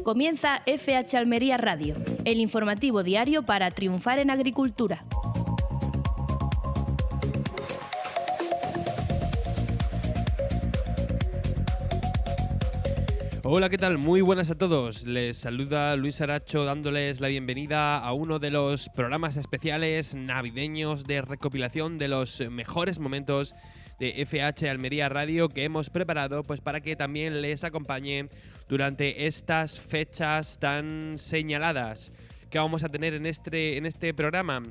Comienza FH Almería Radio, el informativo diario para triunfar en agricultura. Hola, ¿qué tal? Muy buenas a todos. Les saluda Luis Aracho dándoles la bienvenida a uno de los programas especiales navideños de recopilación de los mejores momentos de FH Almería Radio que hemos preparado pues para que también les acompañe durante estas fechas tan señaladas. ¿Qué vamos a tener en este programa?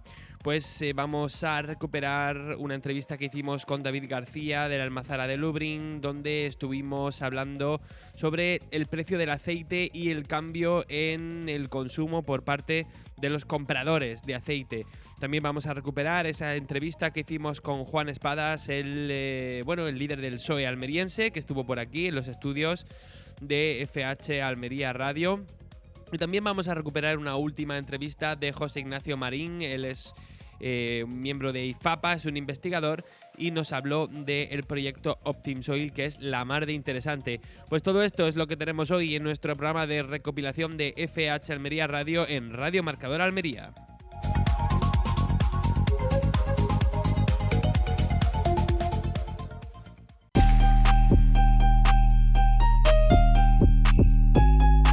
Pues vamos a recuperar una entrevista que hicimos con David García de la Almazara de Lubric, donde estuvimos hablando sobre el precio del aceite y el cambio en el consumo por parte de los compradores de aceite. También vamos a recuperar esa entrevista que hicimos con Juan Espadas, el líder del PSOE almeriense, que estuvo por aquí en los estudios de FH Almería Radio. Y también vamos a recuperar una última entrevista de José Ignacio Marín. Él es miembro de IFAPA, es un investigador y nos habló del proyecto OptimSoil, que es la mar de interesante. Pues todo esto es lo que tenemos hoy en nuestro programa de recopilación de FH Almería Radio en Radio Marcador Almería.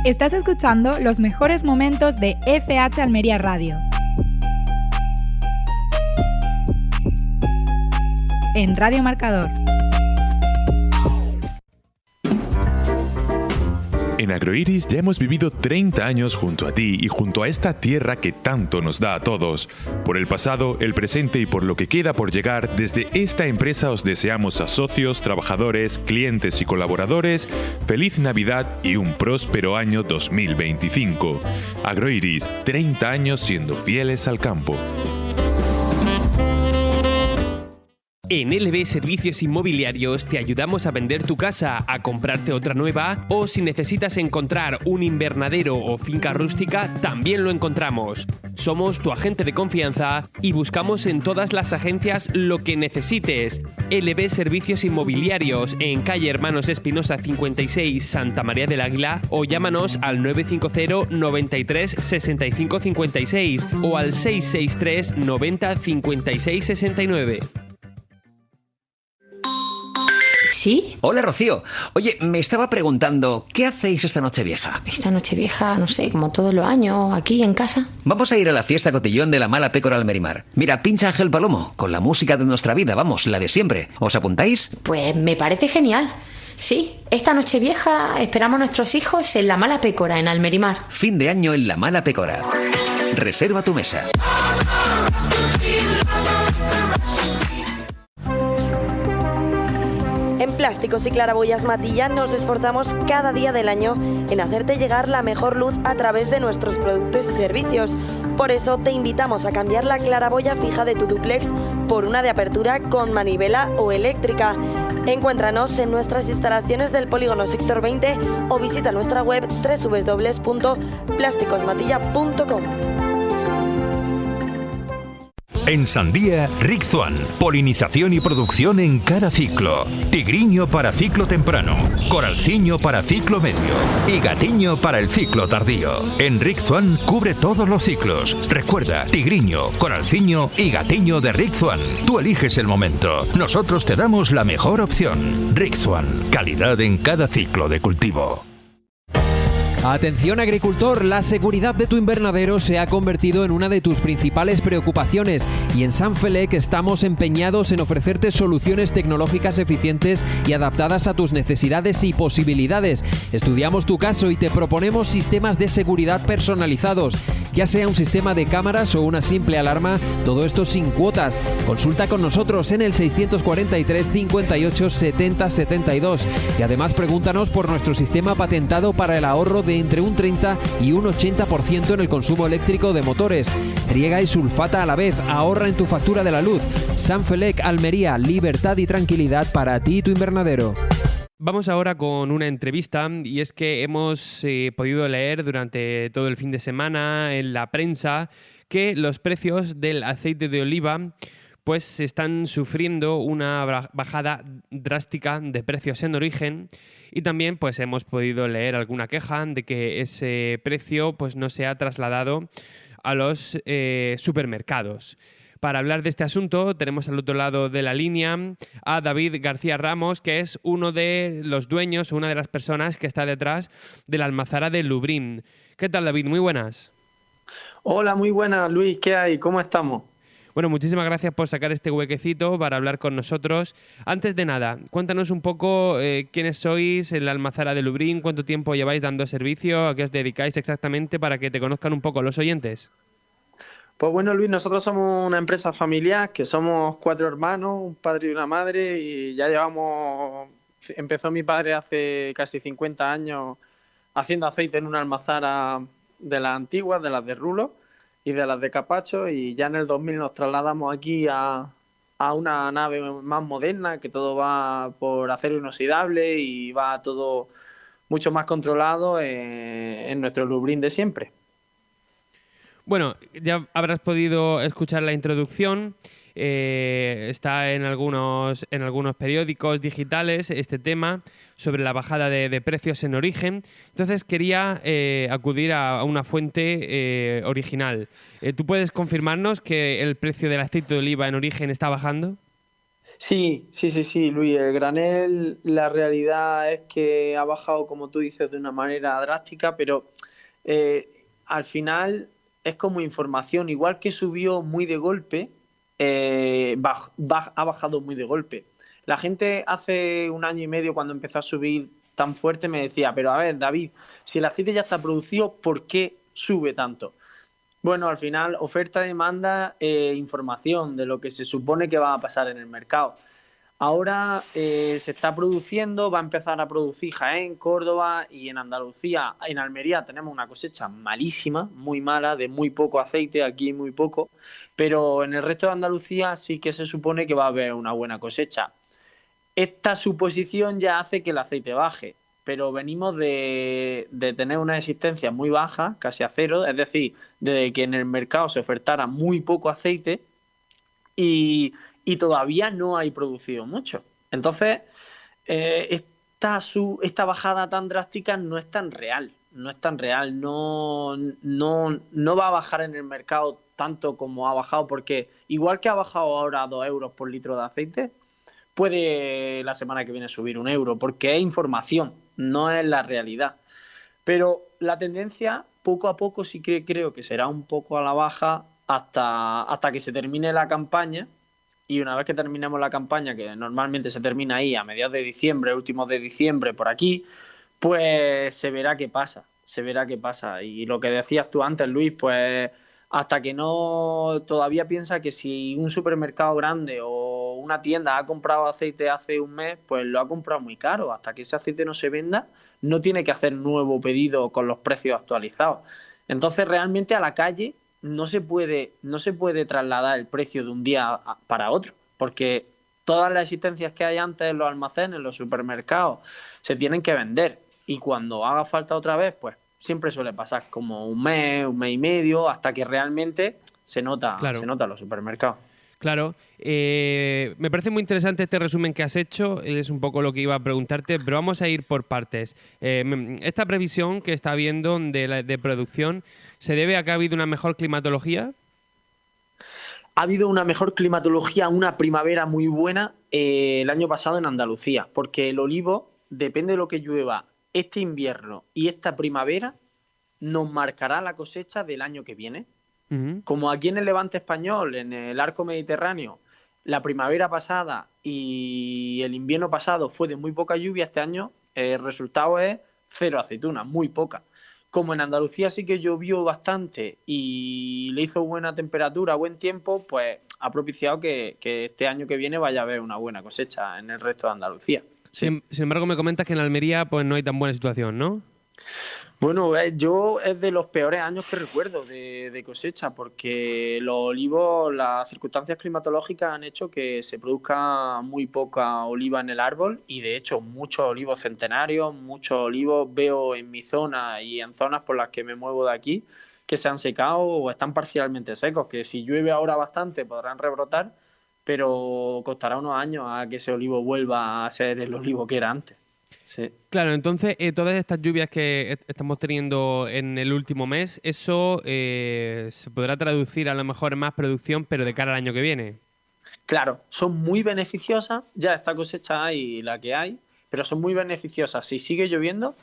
Estás escuchando los mejores momentos de FH Almería Radio. En Radio Marcador. En Agroiris ya hemos vivido 30 años junto a ti y junto a esta tierra que tanto nos da a todos. Por el pasado, el presente y por lo que queda por llegar, desde esta empresa os deseamos a socios, trabajadores, clientes y colaboradores feliz Navidad y un próspero año 2025. Agroiris, 30 años siendo fieles al campo. En LB Servicios Inmobiliarios te ayudamos a vender tu casa, a comprarte otra nueva o si necesitas encontrar un invernadero o finca rústica, también lo encontramos. Somos tu agente de confianza y buscamos en todas las agencias lo que necesites. LB Servicios Inmobiliarios en calle Hermanos Espinosa 56, Santa María del Águila, o llámanos al 950 93 65 56 o al 663 90 56 69. ¿Sí? Hola, Rocío. Oye, me estaba preguntando, ¿qué hacéis esta Nochevieja? Esta Nochevieja, no sé, como todos los años, aquí en casa. Vamos a ir a la fiesta cotillón de la Mala Pécora Almerimar. Mira, pincha Ángel Palomo, con la música de nuestra vida, vamos, la de siempre. ¿Os apuntáis? Pues me parece genial. Sí, esta Nochevieja esperamos a nuestros hijos en la Mala Pécora, en Almerimar. Fin de año en la Mala Pécora. Reserva tu mesa. En Plásticos y Claraboyas Matilla nos esforzamos cada día del año en hacerte llegar la mejor luz a través de nuestros productos y servicios. Por eso te invitamos a cambiar la claraboya fija de tu dúplex por una de apertura con manivela o eléctrica. Encuéntranos en nuestras instalaciones del Polígono Sector 20 o visita nuestra web www.plásticosmatilla.com. En Sandía, Rixzuan. Polinización y producción en cada ciclo. Tigriño para ciclo temprano. Coralciño para ciclo medio. Y gatiño para el ciclo tardío. En Rixzuan cubre todos los ciclos. Recuerda, tigriño, coralciño y gatiño de Rixzuan. Tú eliges el momento. Nosotros te damos la mejor opción. Rixzuan. Calidad en cada ciclo de cultivo. Atención agricultor, la seguridad de tu invernadero se ha convertido en una de tus principales preocupaciones y en Sanfelec estamos empeñados en ofrecerte soluciones tecnológicas eficientes y adaptadas a tus necesidades y posibilidades. Estudiamos tu caso y te proponemos sistemas de seguridad personalizados, ya sea un sistema de cámaras o una simple alarma, todo esto sin cuotas. Consulta con nosotros en el 643 58 70 72 y además pregúntanos por nuestro sistema patentado para el ahorro de entre un 30 y un 80% en el consumo eléctrico de motores. Riega y sulfata a la vez, ahorra en tu factura de la luz. Sanfelec Almería, libertad y tranquilidad para ti y tu invernadero. Vamos ahora con una entrevista y es que hemos podido leer durante todo el fin de semana en la prensa que los precios del aceite de oliva pues están sufriendo una bajada drástica de precios en origen, y también pues hemos podido leer alguna queja de que ese precio pues no se ha trasladado a los supermercados. Para hablar de este asunto tenemos al otro lado de la línea a David García Ramos, que es uno de los dueños, una de las personas que está detrás de la almazara de Lubri'n. ¿Qué tal, David? Muy buenas. Hola, muy buenas, Luis. ¿Qué hay? ¿Cómo estamos? Bueno, muchísimas gracias por sacar este huequecito para hablar con nosotros. Antes de nada, cuéntanos un poco quiénes sois en la almazara de Lubri'n, cuánto tiempo lleváis dando servicio, a qué os dedicáis exactamente, para que te conozcan un poco los oyentes. Pues bueno, Luis, nosotros somos una empresa familiar, que somos 4 hermanos, un padre y una madre, y ya empezó mi padre hace casi 50 años haciendo aceite en una almazara de las antiguas, de las de rulo y de las de capacho, y ya en el 2000 nos trasladamos aquí a una nave más moderna, que todo va por acero inoxidable y va todo mucho más controlado en nuestro Lubri'n de siempre. Bueno, ya habrás podido escuchar la introducción. Está en algunos periódicos digitales este tema sobre la bajada de precios en origen. Entonces quería acudir a una fuente original. ¿Tú puedes confirmarnos que el precio del aceite de oliva en origen está bajando? Sí, Luis. El granel, la realidad es que ha bajado, como tú dices, de una manera drástica, pero al final es como información. Igual que subió muy de golpe, ha bajado muy de golpe. La gente hace 1 año y medio, cuando empezó a subir tan fuerte, me decía, pero a ver, David, si el aceite ya está producido, ¿por qué sube tanto? Bueno, al final, oferta, demanda, información de lo que se supone que va a pasar en el mercado. Ahora se está produciendo, va a empezar a producir Jaén, Córdoba, y en Andalucía, en Almería tenemos una cosecha malísima, muy mala, de muy poco aceite, aquí muy poco, pero en el resto de Andalucía sí que se supone que va a haber una buena cosecha. Esta suposición ya hace que el aceite baje, pero venimos de tener una existencia muy baja, casi a cero, es decir, de que en el mercado se ofertara muy poco aceite y todavía no hay producido mucho. Entonces, esta bajada tan drástica no es tan real, no va a bajar en el mercado tanto como ha bajado, porque igual que ha bajado ahora 2 euros por litro de aceite, puede la semana que viene subir 1 euro, porque es información, no es la realidad. Pero la tendencia, poco a poco, sí que creo que será un poco a la baja hasta que se termine la campaña. Y una vez que terminemos la campaña, que normalmente se termina ahí a mediados de diciembre, últimos de diciembre, por aquí, pues se verá qué pasa. Y lo que decías tú antes, Luis, pues hasta que no, todavía piensa que si un supermercado grande o una tienda ha comprado aceite hace un mes, pues lo ha comprado muy caro. Hasta que ese aceite no se venda, no tiene que hacer nuevo pedido con los precios actualizados. Entonces, realmente a la calle no se puede trasladar el precio de un día para otro, porque todas las existencias que hay antes en los almacenes, en los supermercados, se tienen que vender, y cuando haga falta otra vez, pues siempre suele pasar como un mes y medio, hasta que realmente se nota en los supermercados. Claro, me parece muy interesante este resumen que has hecho, es un poco lo que iba a preguntarte, pero vamos a ir por partes. Esta previsión que está habiendo de producción, ¿se debe a que ha habido una mejor climatología? Ha habido una mejor climatología, una primavera muy buena el año pasado en Andalucía, porque el olivo, depende de lo que llueva este invierno y esta primavera, nos marcará la cosecha del año que viene. Como aquí en el Levante español, en el arco mediterráneo, la primavera pasada y el invierno pasado fue de muy poca lluvia, este año el resultado es 0 aceitunas, muy poca. Como en Andalucía sí que llovió bastante y le hizo buena temperatura, buen tiempo, pues ha propiciado que este año que viene vaya a haber una buena cosecha en el resto de Andalucía. Sí. Sin embargo, me comentas que en Almería pues no hay tan buena situación, ¿no? Bueno, yo es de los peores años que recuerdo de cosecha, porque los olivos, las circunstancias climatológicas han hecho que se produzca muy poca oliva en el árbol, y de hecho muchos olivos centenarios, muchos olivos veo en mi zona y en zonas por las que me muevo de aquí, que se han secado o están parcialmente secos, que si llueve ahora bastante podrán rebrotar, pero costará unos años a que ese olivo vuelva a ser el olivo que era antes. Sí. Claro, entonces todas estas lluvias que estamos teniendo en el último mes, eso se podrá traducir a lo mejor en más producción, pero de cara al año que viene. Claro, son muy beneficiosas, ya esta cosecha hay la que hay, pero son muy beneficiosas. Si sigue lloviendo,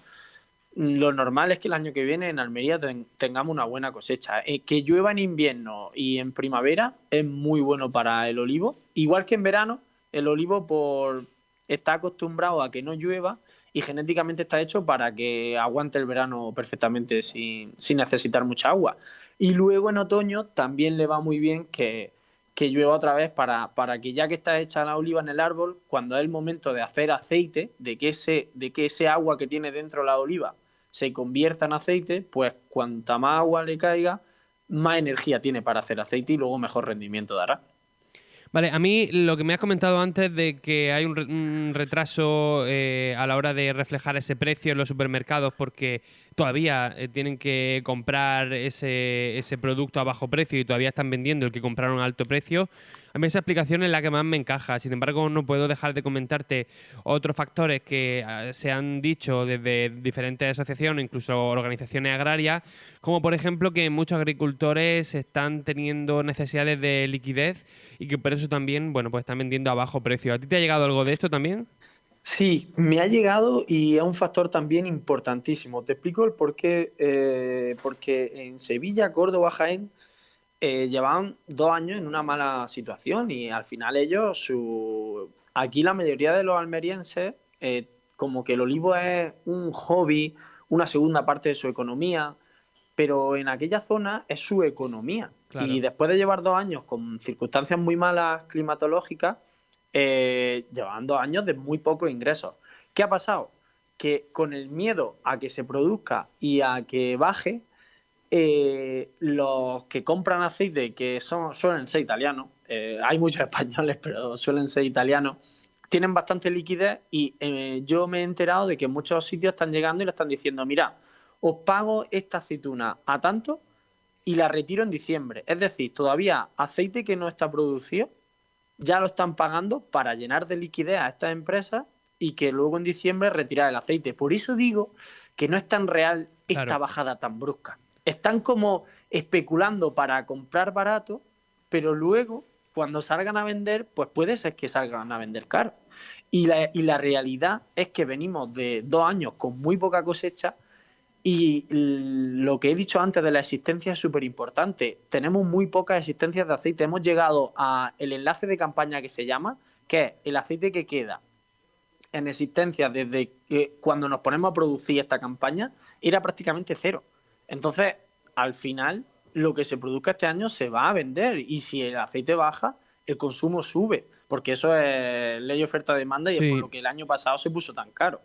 lo normal es que el año que viene en Almería tengamos una buena cosecha. Que llueva en invierno y en primavera es muy bueno para el olivo. Igual que en verano, el olivo está acostumbrado a que no llueva y genéticamente está hecho para que aguante el verano perfectamente sin necesitar mucha agua. Y luego en otoño también le va muy bien que llueva otra vez para que ya que está hecha la oliva en el árbol, cuando es el momento de hacer aceite, de que ese agua que tiene dentro la oliva se convierta en aceite, pues cuanta más agua le caiga, más energía tiene para hacer aceite y luego mejor rendimiento dará. Vale, a mí lo que me has comentado antes de que hay un retraso a la hora de reflejar ese precio en los supermercados porque todavía tienen que comprar ese producto a bajo precio y todavía están vendiendo el que compraron a alto precio. A mí esa explicación es la que más me encaja. Sin embargo, no puedo dejar de comentarte otros factores que se han dicho desde diferentes asociaciones, incluso organizaciones agrarias, como por ejemplo que muchos agricultores están teniendo necesidades de liquidez y que por eso también, bueno, pues están vendiendo a bajo precio. ¿A ti te ha llegado algo de esto también? Sí, me ha llegado y es un factor también importantísimo. Te explico el por qué. Porque en Sevilla, Córdoba, Jaén llevaban 2 años en una mala situación y al final aquí la mayoría de los almerienses como que el olivo es un hobby, una segunda parte de su economía, pero en aquella zona es su economía. Claro. Y después de llevar 2 años con circunstancias muy malas climatológicas, llevaban 2 años de muy pocos ingresos. ¿Qué ha pasado? Que con el miedo a que se produzca y a que baje, los que compran aceite, que suelen ser italianos, hay muchos españoles, pero suelen ser italianos, tienen bastante liquidez y yo me he enterado de que muchos sitios están llegando y le están diciendo, mira, os pago esta aceituna a tanto y la retiro en diciembre. Es decir, todavía aceite que no está producido ya lo están pagando para llenar de liquidez a estas empresas y que luego en diciembre retirar el aceite. Por eso digo que no es tan real esta bajada tan brusca. Están como especulando para comprar barato, pero luego, cuando salgan a vender, pues puede ser que salgan a vender caro. Y la realidad es que venimos de 2 años con muy poca cosecha y lo que he dicho antes de la existencia es súper importante. Tenemos muy pocas existencias de aceite. Hemos llegado al enlace de campaña que se llama, que es el aceite que queda en existencia desde que cuando nos ponemos a producir esta campaña, era prácticamente cero. Entonces, al final, lo que se produzca este año se va a vender y si el aceite baja, el consumo sube, porque eso es ley oferta-demanda y es por lo que el año pasado se puso tan caro.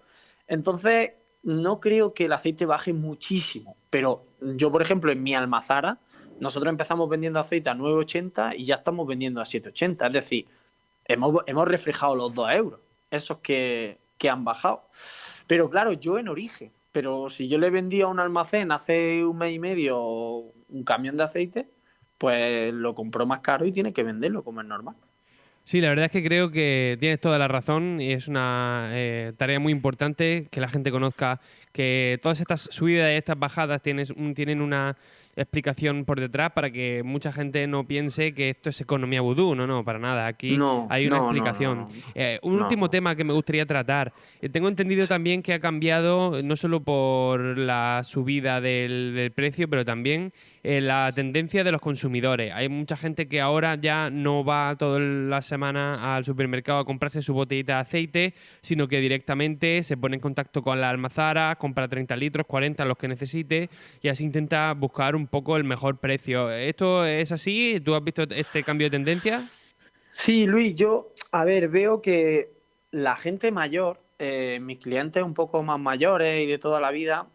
Entonces, no creo que el aceite baje muchísimo, pero yo, por ejemplo, en mi almazara, nosotros empezamos vendiendo aceite a 9,80 y ya estamos vendiendo a 7,80, es decir, hemos reflejado los 2 euros, esos que han bajado. Pero claro, yo en origen, pero si yo le vendía a un almacén hace 1 mes y medio un camión de aceite, pues lo compró más caro y tiene que venderlo como es normal. Sí, la verdad es que creo que tienes toda la razón y es una tarea muy importante que la gente conozca que todas estas subidas y estas bajadas tienen una explicación por detrás para que mucha gente no piense que esto es economía vudú. No, para nada. Aquí hay una explicación. Un último tema que me gustaría tratar. Tengo entendido también que ha cambiado no solo por la subida del precio, pero también la tendencia de los consumidores. Hay mucha gente que ahora ya no va toda la semana al supermercado a comprarse su botellita de aceite, sino que directamente se pone en contacto con la almazara, compra 30 litros, 40 los que necesite y así intenta buscar un poco el mejor precio. ¿Esto es así? ¿Tú has visto este cambio de tendencia? Sí, Luis, yo, veo que la gente mayor, mis clientes un poco más mayores y de toda la vida,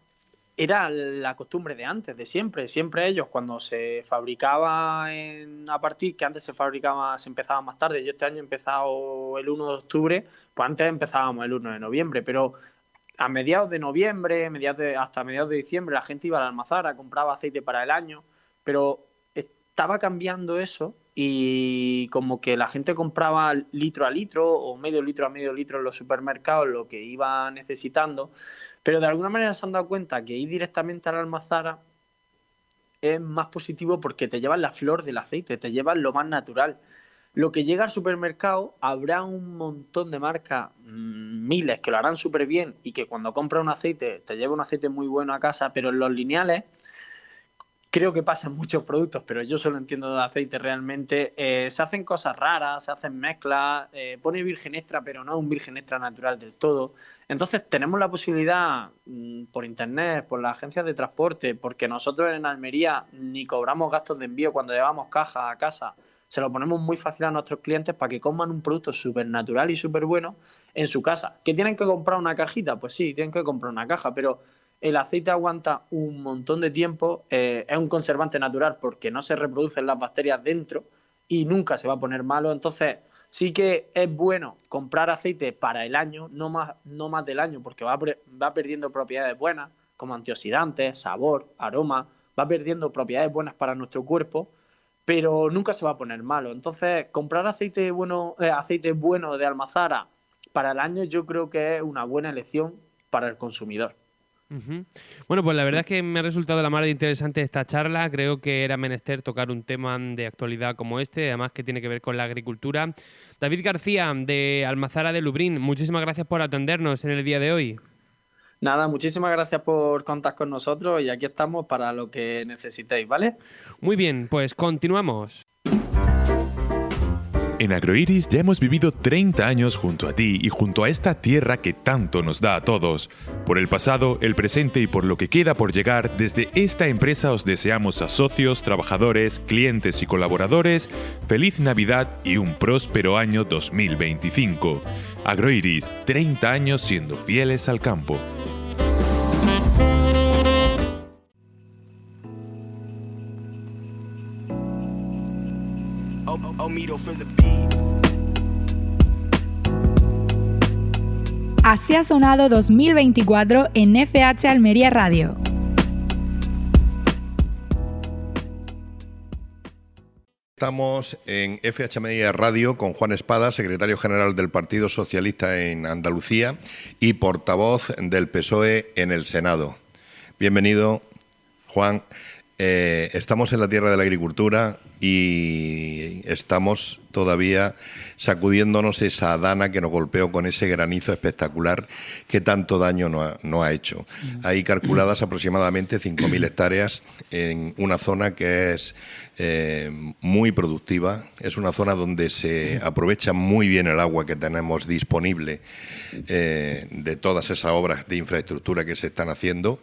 era la costumbre de antes, de siempre. Siempre ellos, cuando se fabricaba que antes se empezaba más tarde. Yo este año he empezado el 1 de octubre, pues antes empezábamos el 1 de noviembre, pero a mediados de noviembre, hasta mediados de diciembre, la gente iba a la almazara, compraba aceite para el año, pero estaba cambiando eso y como que la gente compraba litro a litro o medio litro a medio litro en los supermercados lo que iba necesitando, pero de alguna manera se han dado cuenta que ir directamente a la almazara es más positivo porque te llevan la flor del aceite, te llevan lo más natural. Lo que llega al supermercado, habrá un montón de marcas, miles, que lo harán súper bien y que cuando compras un aceite te lleva un aceite muy bueno a casa, pero en los lineales creo que pasan muchos productos, pero yo solo entiendo de aceite realmente. Se hacen cosas raras, se hacen mezclas, pone virgen extra, pero no es un virgen extra natural del todo. Entonces tenemos la posibilidad por internet, por las agencias de transporte, porque nosotros en Almería ni cobramos gastos de envío cuando llevamos cajas a casa. Se lo ponemos muy fácil a nuestros clientes para que coman un producto súper natural y súper bueno en su casa. ¿Que tienen que comprar una cajita? Pues sí, tienen que comprar una caja, pero el aceite aguanta un montón de tiempo, es un conservante natural porque no se reproducen las bacterias dentro y nunca se va a poner malo. Entonces sí que es bueno comprar aceite para el año, no más del año, porque va perdiendo propiedades buenas como antioxidantes, sabor, aroma, va perdiendo propiedades buenas para nuestro cuerpo, pero nunca se va a poner malo. Entonces comprar aceite bueno de almazara para el año yo creo que es una buena elección para el consumidor. Bueno, pues la verdad es que me ha resultado la mar de interesante esta charla. Creo que era menester tocar un tema de actualidad como este, además que tiene que ver con la agricultura. David García, de Almazara de Lubriñ, muchísimas gracias por atendernos en el día de hoy. Nada, muchísimas gracias por contar con nosotros y aquí estamos para lo que necesitéis, ¿vale? Muy bien, pues continuamos. En Agroiris ya hemos vivido 30 años junto a ti y junto a esta tierra que tanto nos da a todos. Por el pasado, el presente y por lo que queda por llegar, desde esta empresa os deseamos a socios, trabajadores, clientes y colaboradores feliz Navidad y un próspero año 2025. Agroiris, 30 años siendo fieles al campo. Así ha sonado 2024 en FH Almería Radio. Estamos en FH Almería Radio con Juan Espada, secretario general del Partido Socialista en Andalucía y portavoz del PSOE en el Senado. Bienvenido, Juan. Estamos en la tierra de la agricultura y estamos todavía sacudiéndonos esa dana que nos golpeó con ese granizo espectacular que tanto daño no ha hecho. Hay calculadas aproximadamente 5.000 hectáreas en una zona que es muy productiva, es una zona donde se aprovecha muy bien el agua que tenemos disponible de todas esas obras de infraestructura que se están haciendo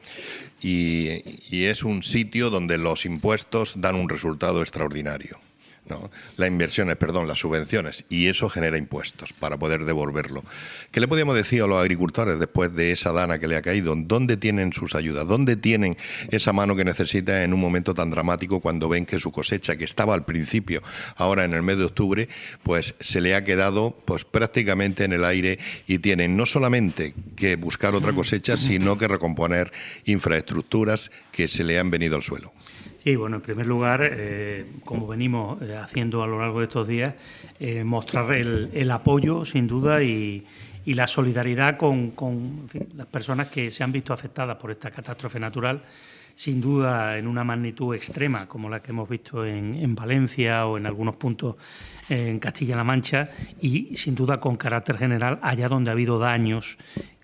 y es un sitio donde los impuestos dan un resultado extraordinario. ¿No? Las subvenciones, y eso genera impuestos para poder devolverlo. ¿Qué le podríamos decir a los agricultores después de esa dana que le ha caído? ¿Dónde tienen sus ayudas? ¿Dónde tienen esa mano que necesitan en un momento tan dramático cuando ven que su cosecha, que estaba al principio, ahora en el mes de octubre, pues se le ha quedado pues prácticamente en el aire y tienen no solamente que buscar otra cosecha, sino que recomponer infraestructuras que se le han venido al suelo? Sí, bueno, en primer lugar, como venimos haciendo a lo largo de estos días, mostrar el apoyo, sin duda, y la solidaridad con en fin, las personas que se han visto afectadas por esta catástrofe natural, sin duda en una magnitud extrema, como la que hemos visto en Valencia o en algunos puntos en Castilla-La Mancha, y sin duda con carácter general allá donde ha habido daños,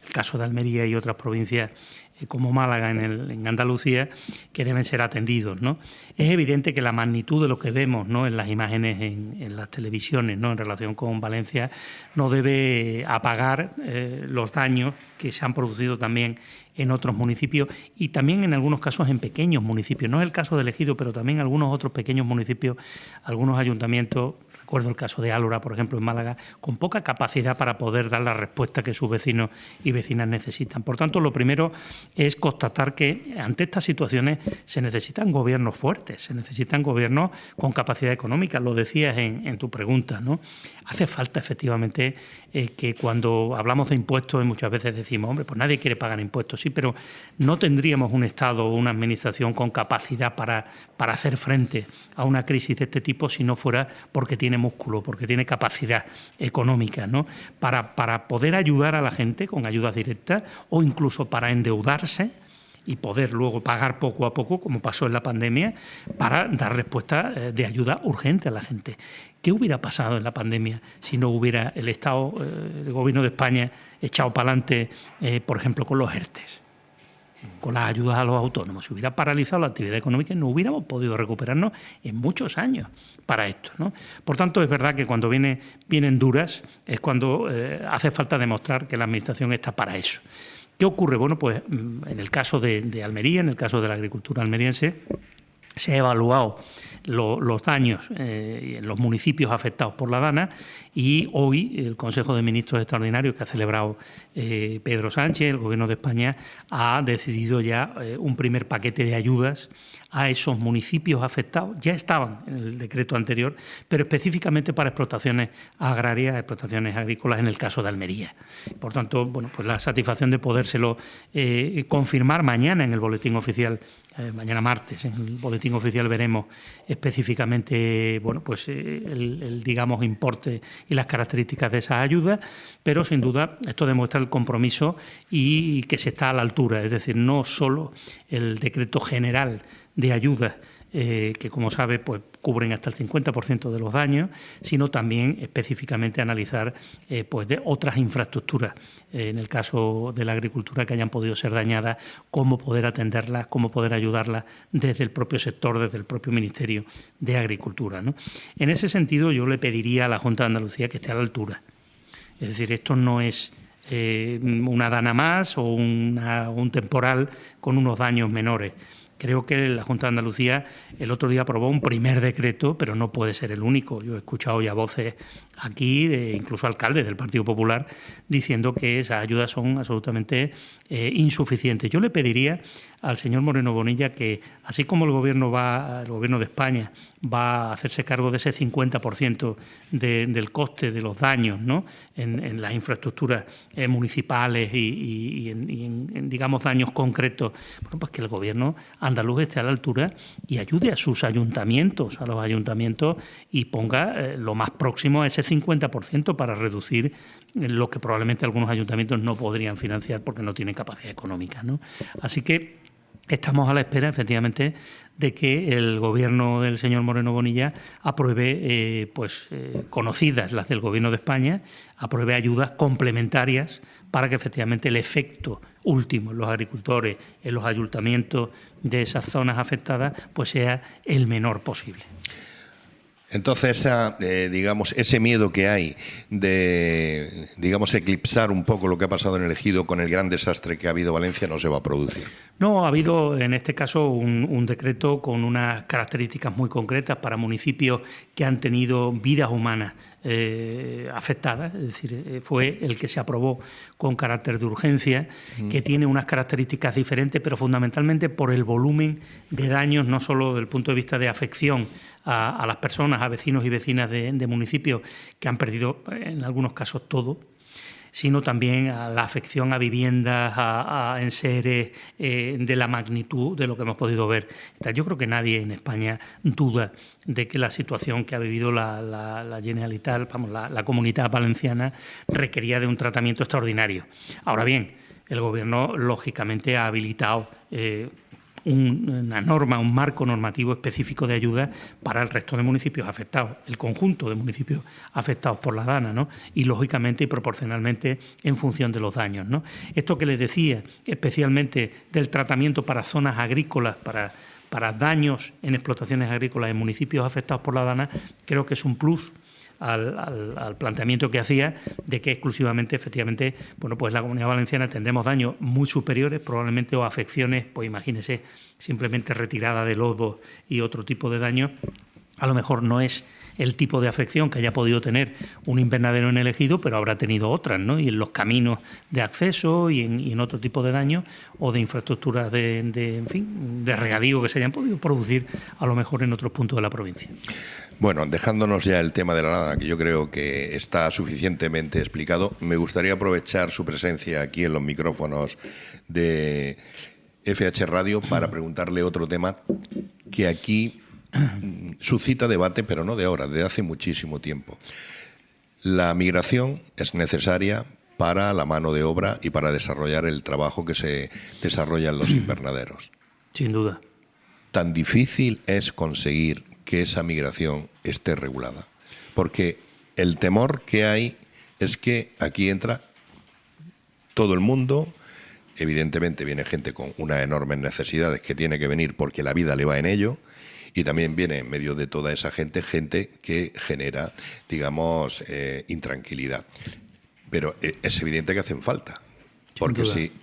el caso de Almería y otras provincias como Málaga en Andalucía, que deben ser atendidos, ¿no? Es evidente que la magnitud de lo que vemos, ¿no?, en las imágenes, en las televisiones, ¿no?, en relación con Valencia, no debe apagar los daños que se han producido también en otros municipios y también en algunos casos en pequeños municipios. No es el caso de Ejido, pero también algunos otros pequeños municipios, algunos ayuntamientos. Recuerdo el caso de Álora, por ejemplo, en Málaga, con poca capacidad para poder dar la respuesta que sus vecinos y vecinas necesitan. Por tanto, lo primero es constatar que ante estas situaciones se necesitan gobiernos fuertes, se necesitan gobiernos con capacidad económica. Lo decías en tu pregunta, ¿no? Hace falta efectivamente que cuando hablamos de impuestos muchas veces decimos, hombre, pues nadie quiere pagar impuestos, sí, pero no tendríamos un Estado o una administración con capacidad para hacer frente a una crisis de este tipo si no fuera porque tiene músculo, porque tiene capacidad económica, ¿no? Para poder ayudar a la gente con ayudas directas o incluso para endeudarse y poder luego pagar poco a poco, como pasó en la pandemia, para dar respuesta de ayuda urgente a la gente. ¿Qué hubiera pasado en la pandemia si no hubiera el Estado, el Gobierno de España, echado para adelante, por ejemplo, con los ERTEs, con las ayudas a los autónomos? Se hubiera paralizado la actividad económica y no hubiéramos podido recuperarnos en muchos años para esto, ¿no? Por tanto, es verdad que cuando vienen duras es cuando hace falta demostrar que la Administración está para eso. ¿Qué ocurre? Bueno, pues en el caso de Almería, en el caso de la agricultura almeriense, se ha evaluado los daños en los municipios afectados por la DANA y hoy el Consejo de Ministros Extraordinario que ha celebrado Pedro Sánchez, el Gobierno de España, ha decidido ya un primer paquete de ayudas a esos municipios afectados. Ya estaban en el decreto anterior, pero específicamente para explotaciones agrarias, explotaciones agrícolas en el caso de Almería. Por tanto, bueno, pues la satisfacción de podérselo confirmar mañana en el boletín oficial, mañana martes, en el boletín oficial veremos específicamente, bueno, pues el digamos importe y las características de esas ayudas, pero sin duda esto demuestra el compromiso y que se está a la altura, es decir, no solo el decreto general de ayudas que, como sabe, pues cubren hasta el 50% de los daños, sino también específicamente analizar pues de otras infraestructuras, en el caso de la agricultura, que hayan podido ser dañadas, cómo poder atenderlas, cómo poder ayudarlas desde el propio sector, desde el propio Ministerio de Agricultura, ¿no? En ese sentido, yo le pediría a la Junta de Andalucía que esté a la altura. Es decir, esto no es una dana más o un temporal con unos daños menores. Creo que la Junta de Andalucía el otro día aprobó un primer decreto, pero no puede ser el único. Yo he escuchado ya voces aquí, incluso alcaldes del Partido Popular, diciendo que esas ayudas son absolutamente insuficientes. Yo le pediría al señor Moreno Bonilla que, así como el Gobierno de España va a hacerse cargo de ese 50% del coste de los daños, ¿no?, en las infraestructuras municipales y en digamos, daños concretos, bueno, pues que el Gobierno andaluz esté a la altura y ayude a sus ayuntamientos, a los ayuntamientos, y ponga lo más próximo a ese 50% para reducir lo que probablemente algunos ayuntamientos no podrían financiar porque no tienen capacidad económica, ¿no? Así que estamos a la espera, efectivamente, de que el Gobierno del señor Moreno Bonilla apruebe, conocidas las del Gobierno de España, apruebe ayudas complementarias para que efectivamente el efecto último en los agricultores, en los ayuntamientos de esas zonas afectadas, pues sea el menor posible. Entonces, digamos, ese miedo que hay de, digamos, eclipsar un poco lo que ha pasado en el Ejido con el gran desastre que ha habido en Valencia no se va a producir. No, ha habido en este caso un decreto con unas características muy concretas para municipios que han tenido vidas humanas afectadas, es decir, fue el que se aprobó con carácter de urgencia, que tiene unas características diferentes, pero fundamentalmente por el volumen de daños, no solo desde el punto de vista de afección a las personas, a vecinos y vecinas de municipios que han perdido en algunos casos todo, sino también a la afección a viviendas, a enseres de la magnitud de lo que hemos podido ver. Yo creo que nadie en España duda de que la situación que ha vivido la Generalitat, la Comunidad Valenciana, requería de un tratamiento extraordinario. Ahora bien, el Gobierno lógicamente ha habilitado una norma, un marco normativo específico de ayuda para el resto de municipios afectados, el conjunto de municipios afectados por la DANA, ¿no? Y lógicamente y proporcionalmente en función de los daños, ¿no? Esto que les decía, especialmente del tratamiento para zonas agrícolas, para daños en explotaciones agrícolas en municipios afectados por la DANA, creo que es un plus al planteamiento que hacía de que exclusivamente, efectivamente, bueno, pues la Comunidad Valenciana tendremos daños muy superiores, probablemente, o afecciones, pues imagínese, simplemente retirada de lodo y otro tipo de daños. A lo mejor no es el tipo de afección que haya podido tener un invernadero en el ejido, pero habrá tenido otras, ¿no? Y en los caminos de acceso y en otro tipo de daños o de infraestructuras en fin, de regadío que se hayan podido producir a lo mejor en otros puntos de la provincia. Bueno, dejándonos ya el tema de la nada, que yo creo que está suficientemente explicado, me gustaría aprovechar su presencia aquí en los micrófonos de FH Radio para preguntarle otro tema que aquí suscita debate, pero no de ahora, de hace muchísimo tiempo. La migración es necesaria para la mano de obra y para desarrollar el trabajo que se desarrolla en los invernaderos. Sin duda. Tan difícil es conseguir que esa migración esté regulada, porque el temor que hay es que aquí entra todo el mundo. Evidentemente viene gente con unas enormes necesidades que tiene que venir porque la vida le va en ello, y también viene en medio de toda esa gente que genera, digamos, intranquilidad. Pero es evidente que hacen falta,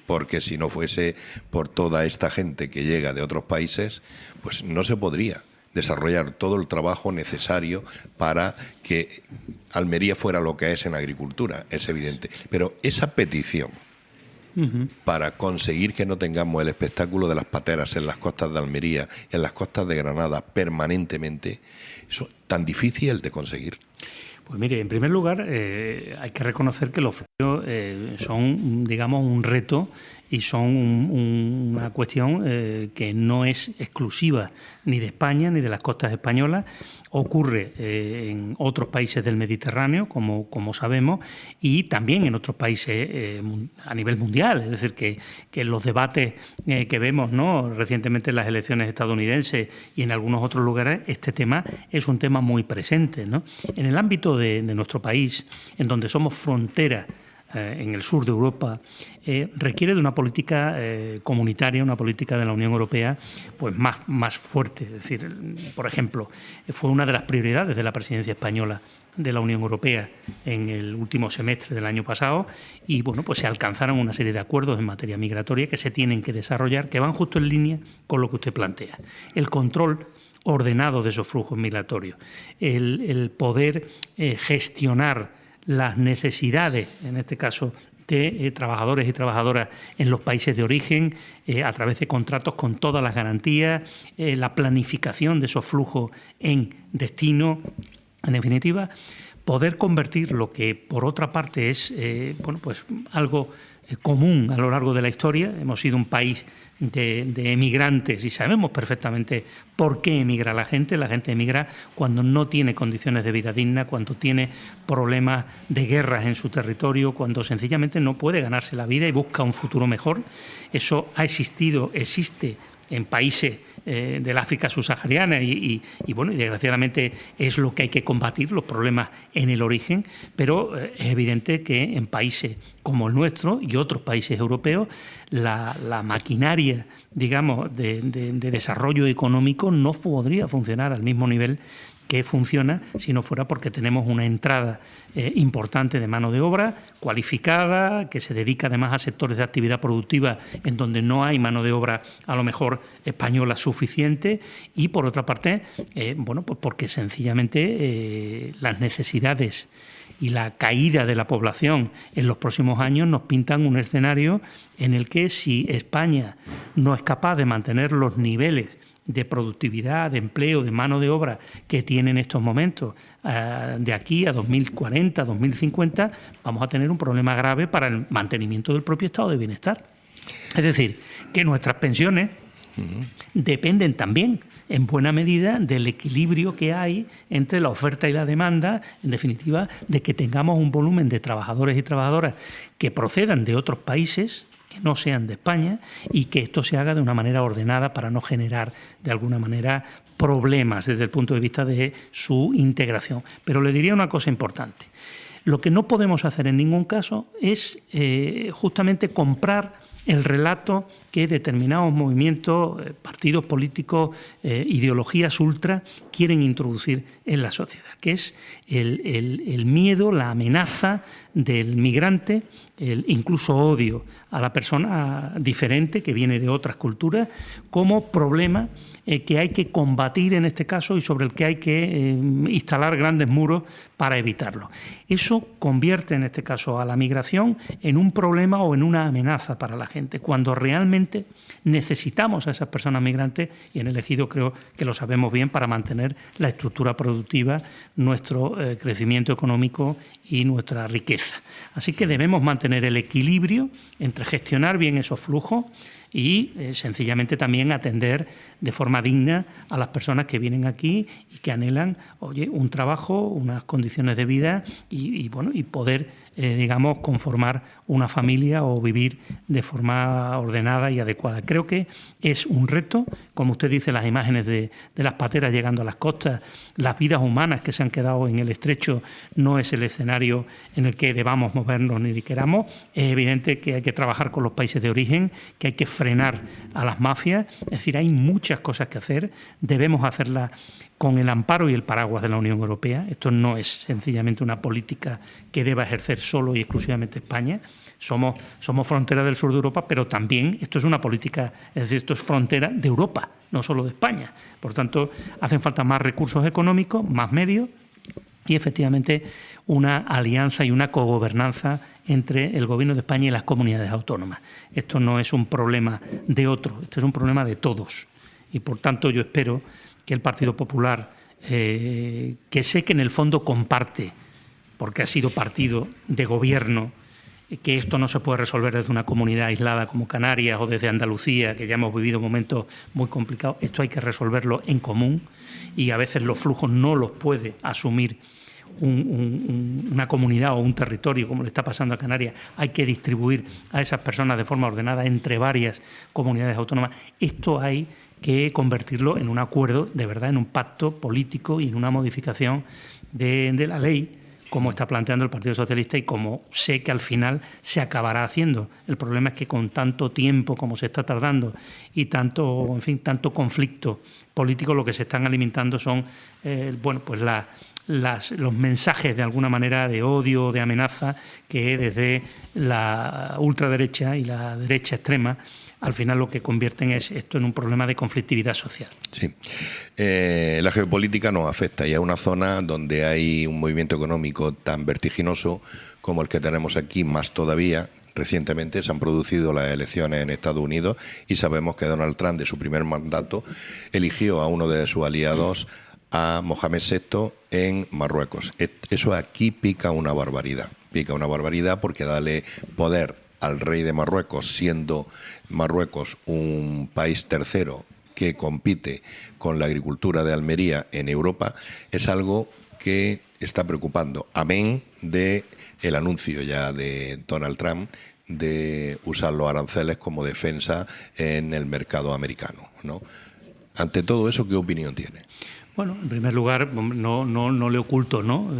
porque si no fuese por toda esta gente que llega de otros países, pues no se podría desarrollar todo el trabajo necesario para que Almería fuera lo que es en agricultura, es evidente. Pero esa petición para conseguir que no tengamos el espectáculo de las pateras en las costas de Almería, en las costas de Granada permanentemente, eso es tan difícil de conseguir. Pues mire, en primer lugar, hay que reconocer que los fríos son, digamos, un reto y son una cuestión que no es exclusiva ni de España ni de las costas españolas. Ocurre en otros países del Mediterráneo, como sabemos, y también en otros países a nivel mundial. Es decir, que en los debates que vemos, ¿no?, recientemente en las elecciones estadounidenses y en algunos otros lugares, este tema es un tema muy presente, ¿no? En el ámbito de nuestro país, en donde somos frontera en el sur de Europa, requiere de una política comunitaria, una política de la Unión Europea pues más fuerte. Es decir, por ejemplo, fue una de las prioridades de la presidencia española de la Unión Europea en el último semestre del año pasado, y bueno, pues se alcanzaron una serie de acuerdos en materia migratoria que se tienen que desarrollar, que van justo en línea con lo que usted plantea. El control ordenado de esos flujos migratorios, el poder gestionar las necesidades, en este caso, de trabajadores y trabajadoras en los países de origen, a través de contratos con todas las garantías, la planificación de esos flujos en destino, en definitiva, poder convertir lo que por otra parte es pues algo común a lo largo de la historia. Hemos sido un país de emigrantes y sabemos perfectamente por qué emigra la gente. La gente emigra cuando no tiene condiciones de vida digna, cuando tiene problemas de guerras en su territorio, cuando sencillamente no puede ganarse la vida y busca un futuro mejor. Eso ha existido, existe en países del África subsahariana y desgraciadamente es lo que hay que combatir, los problemas en el origen, pero es evidente que en países como el nuestro y otros países europeos la maquinaria, digamos, de desarrollo económico no podría funcionar al mismo nivel que funciona si no fuera porque tenemos una entrada importante de mano de obra cualificada, que se dedica además a sectores de actividad productiva en donde no hay mano de obra a lo mejor española suficiente, y por otra parte, pues porque sencillamente las necesidades y la caída de la población en los próximos años nos pintan un escenario en el que si España no es capaz de mantener los niveles de productividad, de empleo, de mano de obra que tiene en estos momentos, de aquí a 2040, 2050, vamos a tener un problema grave para el mantenimiento del propio estado de bienestar. Es decir, que nuestras pensiones dependen también, en buena medida, del equilibrio que hay entre la oferta y la demanda, en definitiva, de que tengamos un volumen de trabajadores y trabajadoras que procedan de otros países, que no sean de España, y que esto se haga de una manera ordenada para no generar, de alguna manera, problemas desde el punto de vista de su integración. Pero le diría una cosa importante. Lo que no podemos hacer en ningún caso es justamente comprar el relato que determinados movimientos, partidos políticos, ideologías ultra quieren introducir en la sociedad, que es el miedo, la amenaza del migrante, el incluso odio a la persona diferente que viene de otras culturas como problema que hay que combatir en este caso y sobre el que hay que instalar grandes muros para evitarlo. Eso convierte en este caso a la migración en un problema o en una amenaza para la gente, cuando realmente necesitamos a esas personas migrantes, y en el Ejido creo que lo sabemos bien, para mantener la estructura productiva, nuestro crecimiento económico y nuestra riqueza. Así que debemos mantener el equilibrio entre gestionar bien esos flujos y sencillamente también atender de forma digna a las personas que vienen aquí y que anhelan, un trabajo, unas condiciones de vida y poder digamos, conformar una familia o vivir de forma ordenada y adecuada. Creo que es un reto, como usted dice, las imágenes de las pateras llegando a las costas, las vidas humanas que se han quedado en el estrecho, no es el escenario en el que debamos movernos ni queramos. Es evidente que hay que trabajar con los países de origen, que hay que frenar a las mafias. Es decir, hay muchas cosas que hacer, debemos hacerlas con el amparo y el paraguas de la Unión Europea. Esto no es sencillamente una política que deba ejercer solo y exclusivamente España. Somos frontera del sur de Europa, pero también esto es una política, es decir, esto es frontera de Europa, no solo de España. Por tanto, hacen falta más recursos económicos, más medios y efectivamente una alianza y una cogobernanza entre el Gobierno de España y las comunidades autónomas. Esto no es un problema de otros, esto es un problema de todos. Y por tanto yo espero que el Partido Popular, que sé que en el fondo comparte, porque ha sido partido de gobierno, que esto no se puede resolver desde una comunidad aislada como Canarias o desde Andalucía, que ya hemos vivido momentos muy complicados, esto hay que resolverlo en común y a veces los flujos no los puede asumir una comunidad o un territorio, como le está pasando a Canarias. Hay que distribuir a esas personas de forma ordenada entre varias comunidades autónomas. Esto hay que convertirlo en un acuerdo, de verdad, en un pacto político y en una modificación de la ley, como está planteando el Partido Socialista y como sé que al final se acabará haciendo. El problema es que con tanto tiempo como se está tardando y tanto conflicto político, lo que se están alimentando son los mensajes de alguna manera de odio, de amenaza, que desde la ultraderecha y la derecha extrema al final lo que convierten es esto en un problema de conflictividad social. Sí. La geopolítica nos afecta y a una zona donde hay un movimiento económico tan vertiginoso como el que tenemos aquí, más todavía. Recientemente se han producido las elecciones en Estados Unidos y sabemos que Donald Trump, de su primer mandato, eligió a uno de sus aliados, a Mohamed VI, en Marruecos. Eso aquí pica una barbaridad porque dale poder al rey de Marruecos, siendo Marruecos un país tercero que compite con la agricultura de Almería en Europa, es algo que está preocupando. Amén de el anuncio ya de Donald Trump de usar los aranceles como defensa en el mercado americano, ¿no? Ante todo eso, ¿qué opinión tiene? Bueno, en primer lugar, no le oculto, ¿no?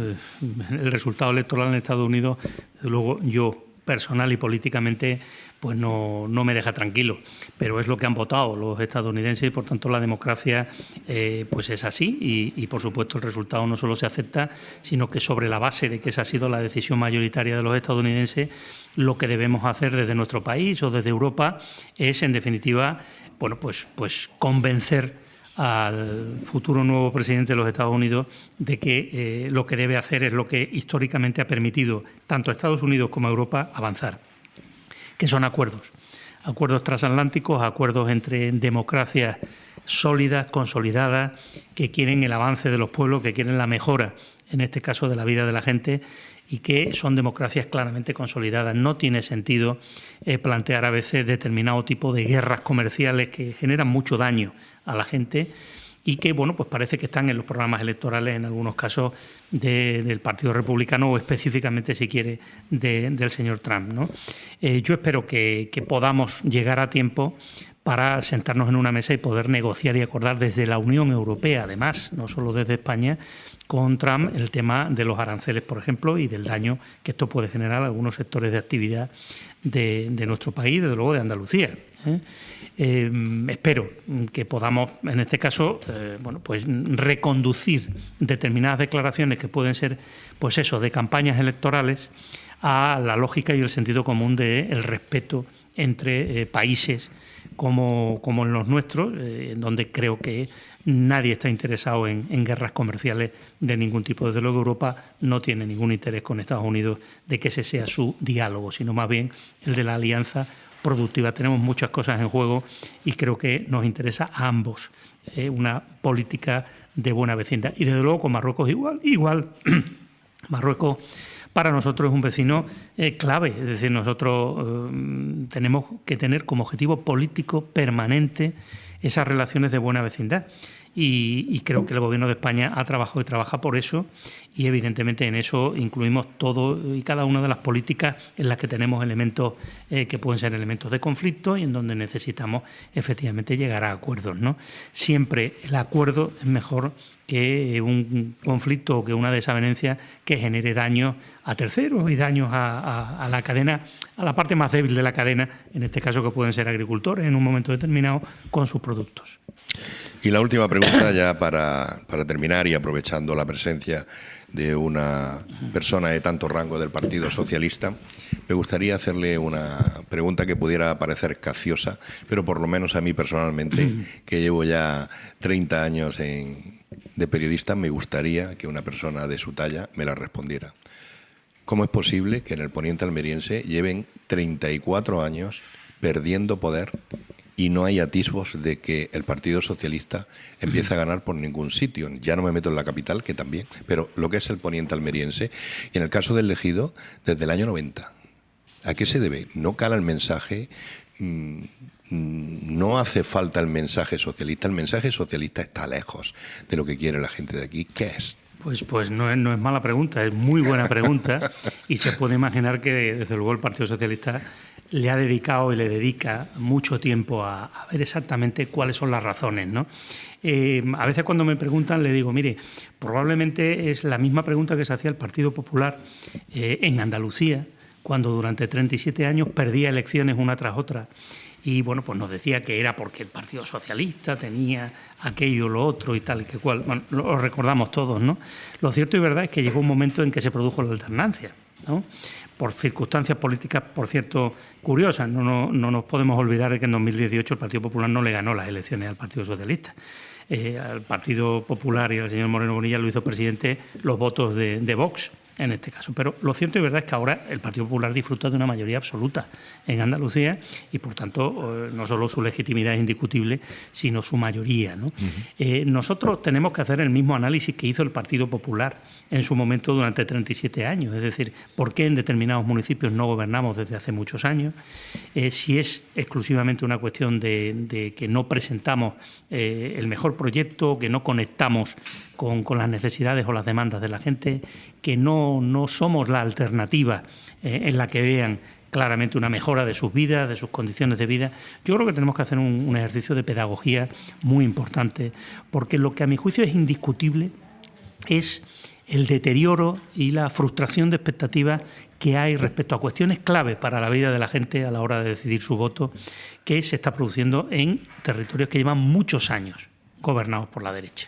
El resultado electoral en Estados Unidos, desde luego yo personal y políticamente, pues no me deja tranquilo, pero es lo que han votado los estadounidenses y por tanto la democracia pues es así y por supuesto el resultado no solo se acepta, sino que sobre la base de que esa ha sido la decisión mayoritaria de los estadounidenses, lo que debemos hacer desde nuestro país o desde Europa es en definitiva, pues convencer al futuro nuevo presidente de los Estados Unidos de que lo que debe hacer es lo que históricamente ha permitido tanto a Estados Unidos como a Europa avanzar, que son acuerdos transatlánticos, acuerdos entre democracias sólidas, consolidadas, que quieren el avance de los pueblos, que quieren la mejora, en este caso de la vida de la gente, y que son democracias claramente consolidadas. No tiene sentido plantear a veces determinado tipo de guerras comerciales que generan mucho daño a la gente y que, pues parece que están en los programas electorales, en algunos casos, del Partido Republicano o específicamente, si quiere, del señor Trump, ¿no? Yo espero que podamos llegar a tiempo para sentarnos en una mesa y poder negociar y acordar desde la Unión Europea, además, no solo desde España, con Trump el tema de los aranceles, por ejemplo, y del daño que esto puede generar a algunos sectores de actividad de nuestro país, desde luego de Andalucía. Espero que podamos, en este caso, pues reconducir determinadas declaraciones que pueden ser, pues eso, de campañas electorales a la lógica y el sentido común del respeto entre países como en los nuestros, en donde creo que nadie está interesado en guerras comerciales de ningún tipo. Desde luego Europa no tiene ningún interés con Estados Unidos de que ese sea su diálogo, sino más bien el de la alianza productiva. Tenemos muchas cosas en juego y creo que nos interesa a ambos una política de buena vecindad. Y desde luego con Marruecos igual. Marruecos para nosotros es un vecino clave, es decir, nosotros tenemos que tener como objetivo político permanente esas relaciones de buena vecindad. Y creo que el Gobierno de España ha trabajado y trabaja por eso, y evidentemente en eso incluimos todo y cada una de las políticas en las que tenemos elementos que pueden ser elementos de conflicto y en donde necesitamos efectivamente llegar a acuerdos, ¿no? Siempre el acuerdo es mejor que un conflicto o que una desavenencia que genere daños a terceros y daños a la cadena, a la parte más débil de la cadena, en este caso que pueden ser agricultores en un momento determinado con sus productos. Y la última pregunta ya para terminar, y aprovechando la presencia de una persona de tanto rango del Partido Socialista, me gustaría hacerle una pregunta que pudiera parecer capciosa, pero por lo menos a mí personalmente, que llevo ya 30 años de periodista, me gustaría que una persona de su talla me la respondiera. ¿Cómo es posible que en el poniente almeriense lleven 34 años perdiendo poder y no hay atisbos de que el Partido Socialista empiece a ganar por ningún sitio? Ya no me meto en la capital, que también, pero lo que es el poniente almeriense, y en el caso del Ejido, desde el año 90. ¿A qué se debe? ¿No cala el mensaje? ¿No hace falta el mensaje socialista? El mensaje socialista está lejos de lo que quiere la gente de aquí. ¿Qué es? Pues no es mala pregunta, es muy buena pregunta, y se puede imaginar que desde luego el Partido Socialista le ha dedicado y le dedica mucho tiempo a ver exactamente cuáles son las razones, ¿no? A veces cuando me preguntan le digo, mire, probablemente es la misma pregunta que se hacía el Partido Popular en Andalucía, cuando durante 37 años perdía elecciones una tras otra. Y bueno, pues nos decía que era porque el Partido Socialista tenía aquello, lo otro y tal y que cual. Bueno, lo recordamos todos, ¿no? Lo cierto y verdad es que llegó un momento en que se produjo la alternancia, ¿no? Por circunstancias políticas, por cierto, curiosas. No nos podemos olvidar de que en 2018 el Partido Popular no le ganó las elecciones al Partido Socialista. Al Partido Popular y al señor Moreno Bonilla lo hizo presidente los votos de Vox, en este caso. Pero lo cierto y verdad es que ahora el Partido Popular disfruta de una mayoría absoluta en Andalucía y, por tanto, no solo su legitimidad es indiscutible, sino su mayoría, ¿no? Nosotros tenemos que hacer el mismo análisis que hizo el Partido Popular en su momento durante 37 años. Es decir, ¿por qué en determinados municipios no gobernamos desde hace muchos años? Si es exclusivamente una cuestión de que no presentamos el mejor proyecto, que no conectamos con las necesidades o las demandas de la gente, que no somos la alternativa en la que vean claramente una mejora de sus vidas, de sus condiciones de vida. Yo creo que tenemos que hacer un ejercicio de pedagogía muy importante, porque lo que a mi juicio es indiscutible es el deterioro y la frustración de expectativas que hay respecto a cuestiones clave para la vida de la gente a la hora de decidir su voto, que se está produciendo en territorios que llevan muchos años gobernados por la derecha.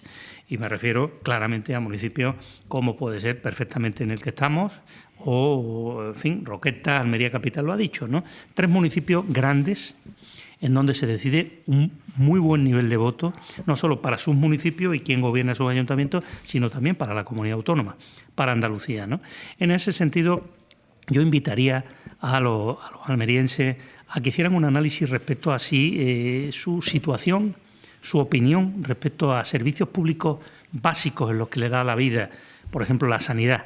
Y me refiero claramente a municipios como puede ser perfectamente en el que estamos, o, en fin, Roqueta, Almería Capital lo ha dicho, ¿no? 3 municipios grandes en donde se decide un muy buen nivel de voto, no solo para sus municipios y quien gobierna sus ayuntamientos, sino también para la comunidad autónoma, para Andalucía, ¿no? En ese sentido, yo invitaría a los almerienses a que hicieran un análisis respecto a su situación, su opinión respecto a servicios públicos básicos en los que le da la vida, por ejemplo, la sanidad,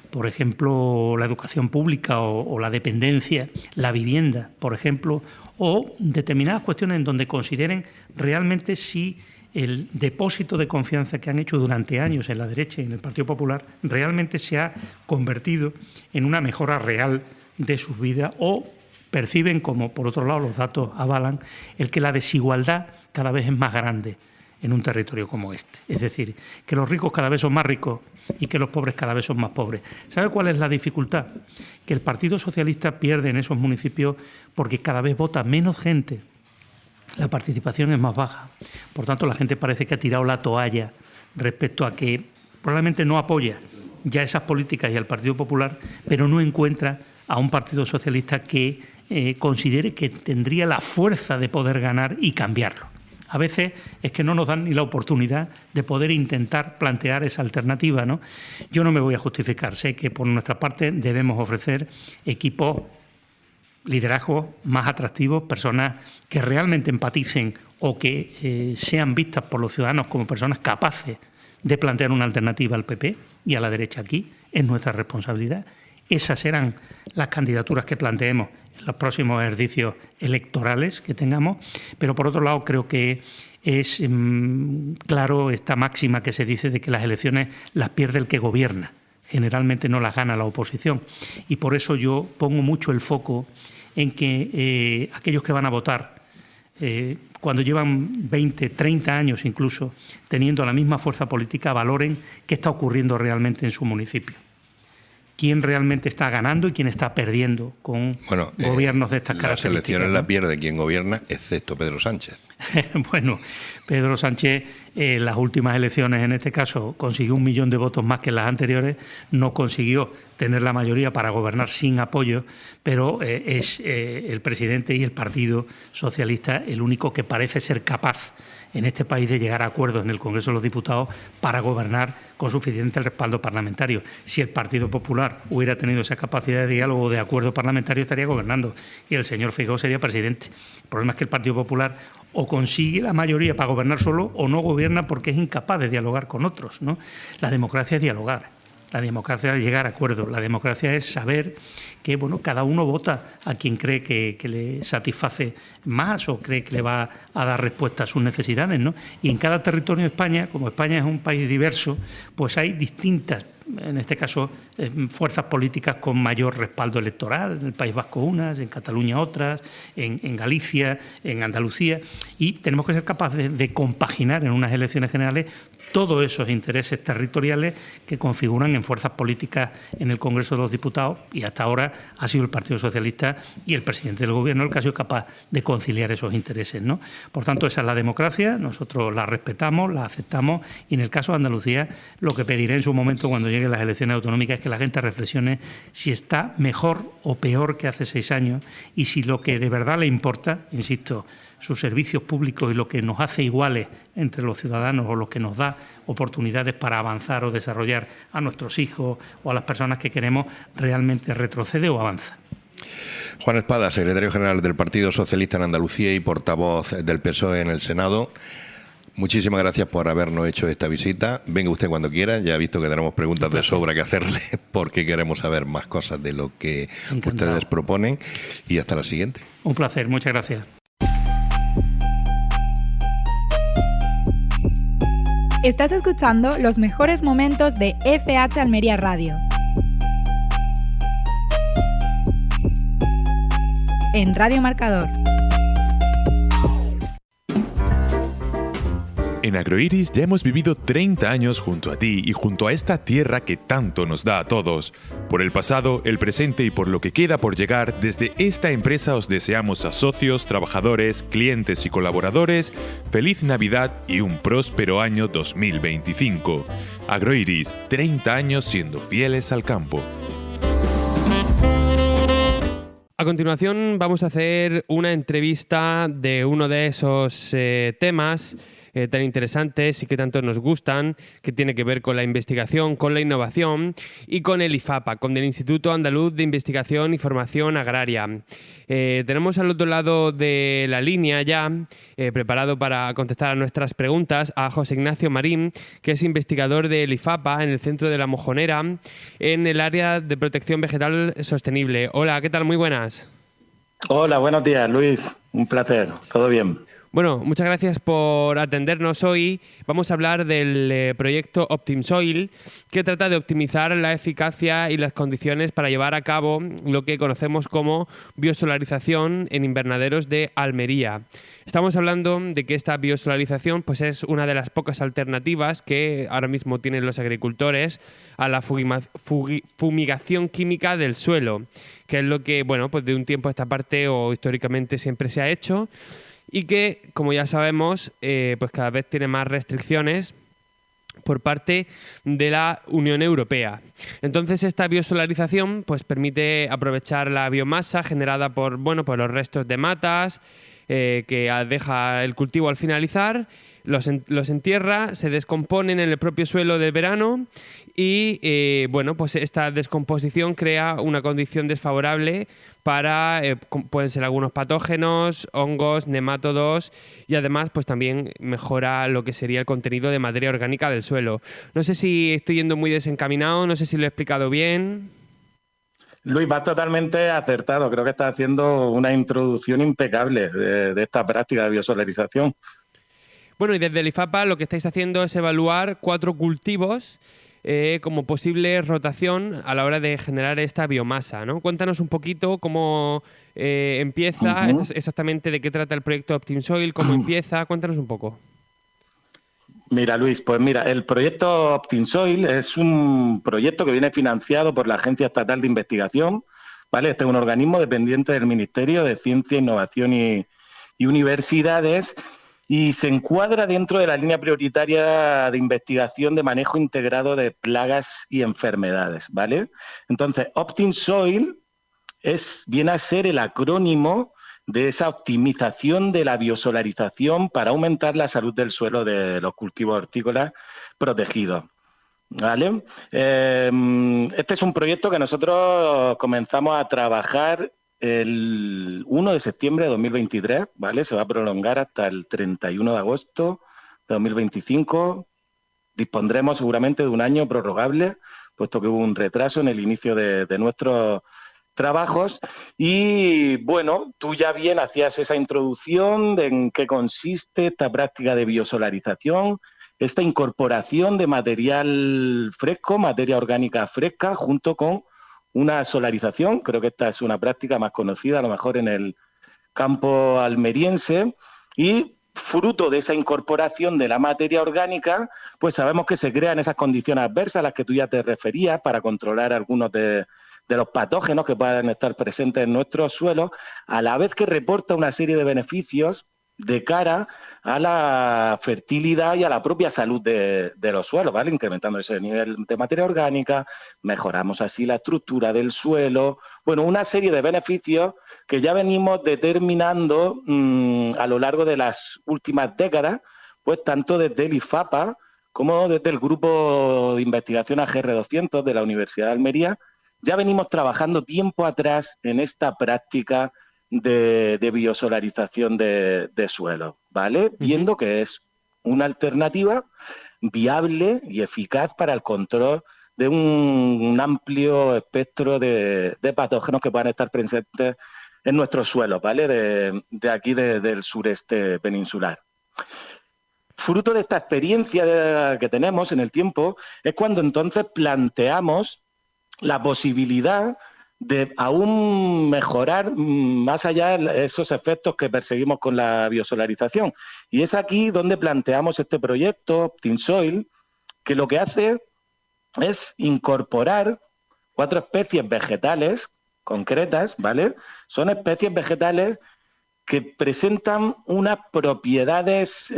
por ejemplo, la educación pública o la dependencia, la vivienda, por ejemplo, o determinadas cuestiones en donde consideren realmente si el depósito de confianza que han hecho durante años en la derecha y en el Partido Popular realmente se ha convertido en una mejora real de sus vidas, o perciben, como por otro lado los datos avalan, el que la desigualdad cada vez es más grande en un territorio como este. Es decir, que los ricos cada vez son más ricos y que los pobres cada vez son más pobres. ¿Sabe cuál es la dificultad? Que el Partido Socialista pierde en esos municipios porque cada vez vota menos gente, la participación es más baja. Por tanto, la gente parece que ha tirado la toalla respecto a que probablemente no apoya ya esas políticas y al Partido Popular, pero no encuentra a un Partido Socialista que considere que tendría la fuerza de poder ganar y cambiarlo. A veces es que no nos dan ni la oportunidad de poder intentar plantear esa alternativa, ¿no? Yo no me voy a justificar, sé que por nuestra parte debemos ofrecer equipos, liderazgos más atractivos, personas que realmente empaticen o que sean vistas por los ciudadanos como personas capaces de plantear una alternativa al PP y a la derecha aquí. Es nuestra responsabilidad. Esas serán las candidaturas que planteemos en los próximos ejercicios electorales que tengamos, pero por otro lado creo que es claro esta máxima que se dice de que las elecciones las pierde el que gobierna, generalmente no las gana la oposición, y por eso yo pongo mucho el foco en que aquellos que van a votar, cuando llevan 20, 30 años incluso teniendo la misma fuerza política, valoren qué está ocurriendo realmente en su municipio. Quién realmente está ganando y quién está perdiendo con gobiernos de estas características. Las elecciones las pierde quien gobierna, excepto Pedro Sánchez. Bueno, Pedro Sánchez, las últimas elecciones en este caso, consiguió 1 millón de votos más que en las anteriores, no consiguió tener la mayoría para gobernar sin apoyo, pero es el presidente y el Partido Socialista el único que parece ser capaz en este país de llegar a acuerdos en el Congreso de los Diputados para gobernar con suficiente respaldo parlamentario. Si el Partido Popular hubiera tenido esa capacidad de diálogo o de acuerdo parlamentario, estaría gobernando y el señor Feijóo sería presidente. El problema es que el Partido Popular o consigue la mayoría para gobernar solo o no gobierna porque es incapaz de dialogar con otros, ¿no? La democracia es dialogar. La democracia es llegar a acuerdos, la democracia es saber que cada uno vota a quien cree que le satisface más o cree que le va a dar respuesta a sus necesidades, ¿no? Y en cada territorio de España, como España es un país diverso, pues hay distintas, en este caso, fuerzas políticas con mayor respaldo electoral, en el País Vasco unas, en Cataluña otras, en Galicia, en Andalucía, y tenemos que ser capaces de compaginar en unas elecciones generales todos esos intereses territoriales que configuran en fuerzas políticas en el Congreso de los Diputados, y hasta ahora ha sido el Partido Socialista y el presidente del Gobierno el que ha sido capaz de conciliar esos intereses, ¿no? Por tanto, esa es la democracia, nosotros la respetamos, la aceptamos, y en el caso de Andalucía lo que pediré en su momento cuando lleguen las elecciones autonómicas es que la gente reflexione si está mejor o peor que hace 6 años y si lo que de verdad le importa, insisto, sus servicios públicos y lo que nos hace iguales entre los ciudadanos o lo que nos da oportunidades para avanzar o desarrollar a nuestros hijos o a las personas que queremos, realmente retrocede o avanza. Juan Espada, secretario general del Partido Socialista en Andalucía y portavoz del PSOE en el Senado. Muchísimas gracias por habernos hecho esta visita. Venga usted cuando quiera. Ya ha visto que tenemos preguntas de sobra que hacerle porque queremos saber más cosas de lo que ustedes proponen. Y hasta la siguiente. Un placer. Muchas gracias. Estás escuchando los mejores momentos de FH Almería Radio. En Radio Marcador. En Agroiris ya hemos vivido 30 años junto a ti y junto a esta tierra que tanto nos da a todos. Por el pasado, el presente y por lo que queda por llegar, desde esta empresa os deseamos a socios, trabajadores, clientes y colaboradores feliz Navidad y un próspero año 2025. Agroiris, 30 años siendo fieles al campo. A continuación vamos a hacer una entrevista de uno de esos temas tan interesantes y que tanto nos gustan, que tiene que ver con la investigación, con la innovación y con el IFAPA, con el Instituto Andaluz de Investigación y Formación Agraria. Tenemos al otro lado de la línea ya, preparado para contestar a nuestras preguntas, a José Ignacio Marín, que es investigador del IFAPA en el Centro de la Mojonera, en el área de protección vegetal sostenible. Hola, ¿qué tal? Muy buenas. Hola, buenos días, Luis. Un placer. ¿Todo bien? Bueno, muchas gracias por atendernos hoy. Vamos a hablar del proyecto OptimSoil, que trata de optimizar la eficacia y las condiciones para llevar a cabo lo que conocemos como biosolarización en invernaderos de Almería. Estamos hablando de que esta biosolarización pues es una de las pocas alternativas que ahora mismo tienen los agricultores a la fumigación química del suelo, que es lo que, bueno, pues de un tiempo a esta parte o históricamente siempre se ha hecho, y que, como ya sabemos, pues cada vez tiene más restricciones por parte de la Unión Europea. Entonces, esta biosolarización pues permite aprovechar la biomasa generada por los restos de matas que deja el cultivo al finalizar, los entierra, se descomponen en el propio suelo del verano y pues esta descomposición crea una condición desfavorable para, pueden ser algunos patógenos, hongos, nemátodos y además pues también mejora lo que sería el contenido de materia orgánica del suelo. No sé si estoy yendo muy desencaminado, no sé si lo he explicado bien. Luis, vas totalmente acertado. Creo que estás haciendo una introducción impecable de esta práctica de biosolarización. Bueno, y desde el IFAPA lo que estáis haciendo es evaluar 4 cultivos como posible rotación a la hora de generar esta biomasa, ¿no? Cuéntanos un poquito cómo empieza, exactamente de qué trata el proyecto OptimSoil, cómo empieza, cuéntanos un poco. Mira, Luis, pues mira, el proyecto OptimSoil es un proyecto que viene financiado por la Agencia Estatal de Investigación, ¿vale? Este es un organismo dependiente del Ministerio de Ciencia, Innovación y Universidades y se encuadra dentro de la línea prioritaria de investigación de manejo integrado de plagas y enfermedades, ¿vale? Entonces, OptimSoil viene a ser el acrónimo de esa optimización de la biosolarización para aumentar la salud del suelo de los cultivos hortícolas protegidos, ¿vale? Este es un proyecto que nosotros comenzamos a trabajar el 1 de septiembre de 2023, ¿vale? Se va a prolongar hasta el 31 de agosto de 2025. Dispondremos seguramente de un año prorrogable, puesto que hubo un retraso en el inicio de nuestros trabajos. Y bueno, tú ya bien hacías esa introducción de en qué consiste esta práctica de biosolarización, esta incorporación de material fresco, materia orgánica fresca, junto con una solarización. Creo que esta es una práctica más conocida a lo mejor en el campo almeriense y fruto de esa incorporación de la materia orgánica, pues sabemos que se crean esas condiciones adversas a las que tú ya te referías para controlar algunos de los patógenos que puedan estar presentes en nuestros suelos, a la vez que reporta una serie de beneficios de cara a la fertilidad y a la propia salud de los suelos, ¿vale? Incrementando ese nivel de materia orgánica, mejoramos así la estructura del suelo, bueno, una serie de beneficios que ya venimos determinando a lo largo de las últimas décadas, pues tanto desde el IFAPA como desde el Grupo de Investigación AGR200 de la Universidad de Almería, ya venimos trabajando tiempo atrás en esta práctica de biosolarización de suelo, ¿vale? Viendo que es una alternativa viable y eficaz para el control de un amplio espectro de patógenos que puedan estar presentes en nuestros suelos, ¿vale? De aquí, del sureste peninsular. Fruto de esta experiencia que tenemos en el tiempo es cuando entonces planteamos la posibilidad de aún mejorar más allá esos efectos que perseguimos con la biosolarización. Y es aquí donde planteamos este proyecto, OptimSoil, que lo que hace es incorporar 4 especies vegetales concretas, ¿vale? Son especies vegetales que presentan unas propiedades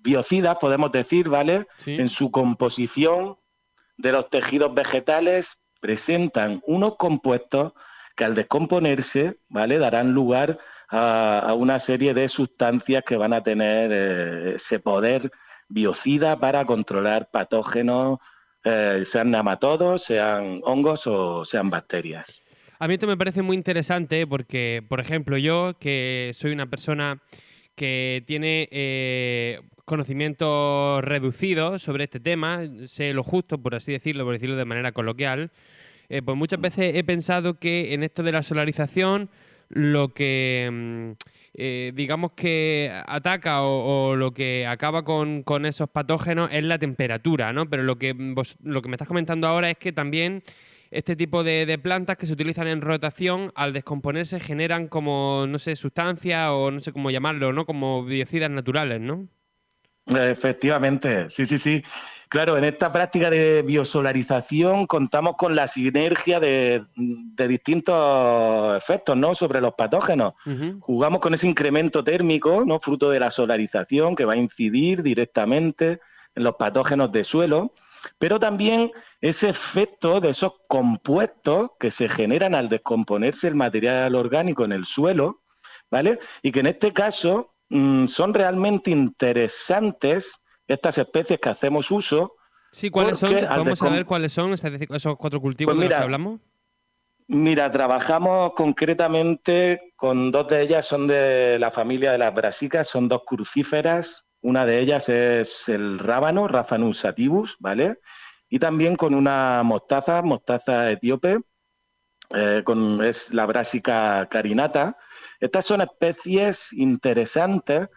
biocidas, podemos decir, ¿vale? Sí. En su composición de los tejidos vegetales presentan unos compuestos que al descomponerse, ¿vale?, darán lugar a una serie de sustancias que van a tener ese poder biocida para controlar patógenos, sean nematodos, sean hongos o sean bacterias. A mí esto me parece muy interesante porque, por ejemplo, yo que soy una persona que tiene conocimientos reducidos sobre este tema, sé lo justo, por así decirlo, por decirlo de manera coloquial, pues muchas veces he pensado que en esto de la solarización lo que digamos que ataca o lo que acaba con esos patógenos es la temperatura, ¿no? Pero lo que me estás comentando ahora es que también este tipo de plantas que se utilizan en rotación, al descomponerse generan como, no sé, sustancias o no sé cómo llamarlo, ¿no? Como biocidas naturales, ¿no? Efectivamente, sí. Claro, en esta práctica de biosolarización contamos con la sinergia de distintos efectos, ¿no?, sobre los patógenos. Jugamos con ese incremento térmico, ¿no?, fruto de la solarización, que va a incidir directamente los patógenos de suelo, pero también ese efecto de esos compuestos que se generan al descomponerse el material orgánico en el suelo, ¿vale? Y que en este caso son realmente interesantes estas especies que hacemos uso. Sí, ¿cuáles son? Vamos a ver cuáles son esos 4 cultivos de los que hablamos. Mira, trabajamos concretamente con 2 de ellas, son de la familia de las brasicas, son 2 crucíferas. Una de ellas es el rábano, Raphanus sativus, ¿vale? Y también con una mostaza etíope, es la Brassica carinata. Estas son especies interesantes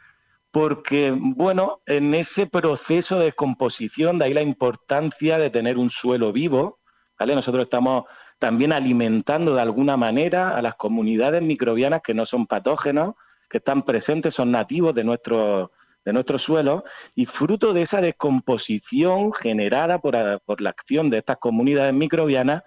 porque, bueno, en ese proceso de descomposición, de ahí la importancia de tener un suelo vivo, ¿vale? Nosotros estamos también alimentando de alguna manera a las comunidades microbianas que no son patógenos, que están presentes, son nativos de nuestro suelo, y fruto de esa descomposición generada por la acción de estas comunidades microbianas,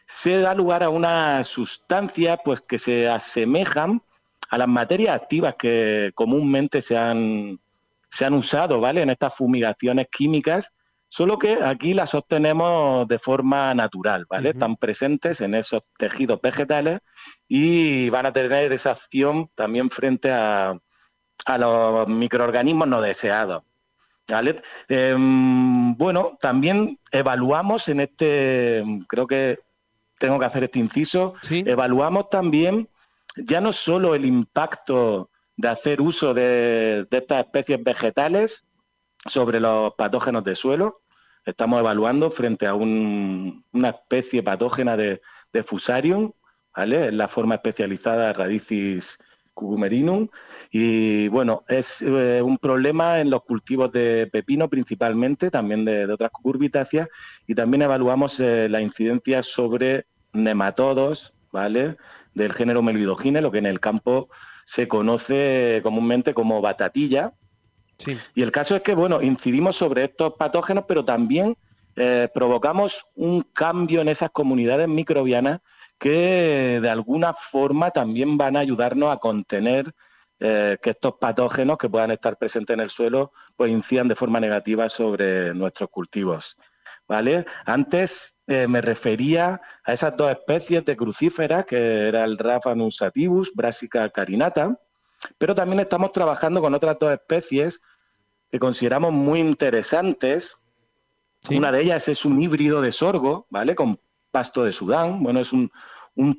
se da lugar a unas sustancias pues, que se asemejan a las materias activas que comúnmente se han usado, ¿vale?, en estas fumigaciones químicas, solo que aquí las obtenemos de forma natural, ¿vale? Están presentes en esos tejidos vegetales y van a tener esa acción también frente a los microorganismos no deseados, ¿vale? Bueno, también evaluamos creo que tengo que hacer este inciso, ¿sí? Evaluamos también ya no solo el impacto de hacer uso de estas especies vegetales sobre los patógenos de suelo. Estamos evaluando frente a una especie patógena de Fusarium, ¿vale? Es la forma especializada Radicis cucumerinum, y bueno, es un problema en los cultivos de pepino principalmente, también de otras cucurbitáceas, y también evaluamos la incidencia sobre nematodos, ¿vale?, del género Meloidogine, lo que en el campo se conoce comúnmente como batatilla. Sí. Y el caso es que, bueno, incidimos sobre estos patógenos, pero también provocamos un cambio en esas comunidades microbianas que de alguna forma también van a ayudarnos a contener que estos patógenos que puedan estar presentes en el suelo pues incidan de forma negativa sobre nuestros cultivos, ¿vale? Antes me refería a esas 2 especies de crucíferas, que era el Raphanus sativus, Brassica carinata, pero también estamos trabajando con otras 2 especies que consideramos muy interesantes. Sí. Una de ellas es un híbrido de sorgo, ¿vale?, con pasto de Sudán. Bueno, es un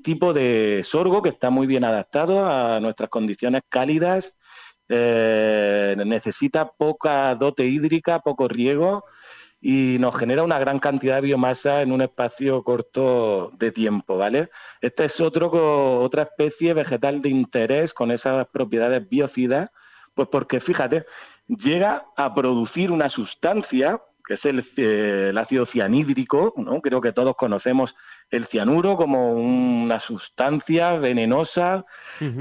tipo de sorgo que está muy bien adaptado a nuestras condiciones cálidas, necesita poca dote hídrica, poco riego, y nos genera una gran cantidad de biomasa en un espacio corto de tiempo, ¿vale? Esta es otra especie vegetal de interés con esas propiedades biocidas, pues porque, fíjate, llega a producir una sustancia que es el ácido cianhídrico, ¿no? Creo que todos conocemos el cianuro como una sustancia venenosa que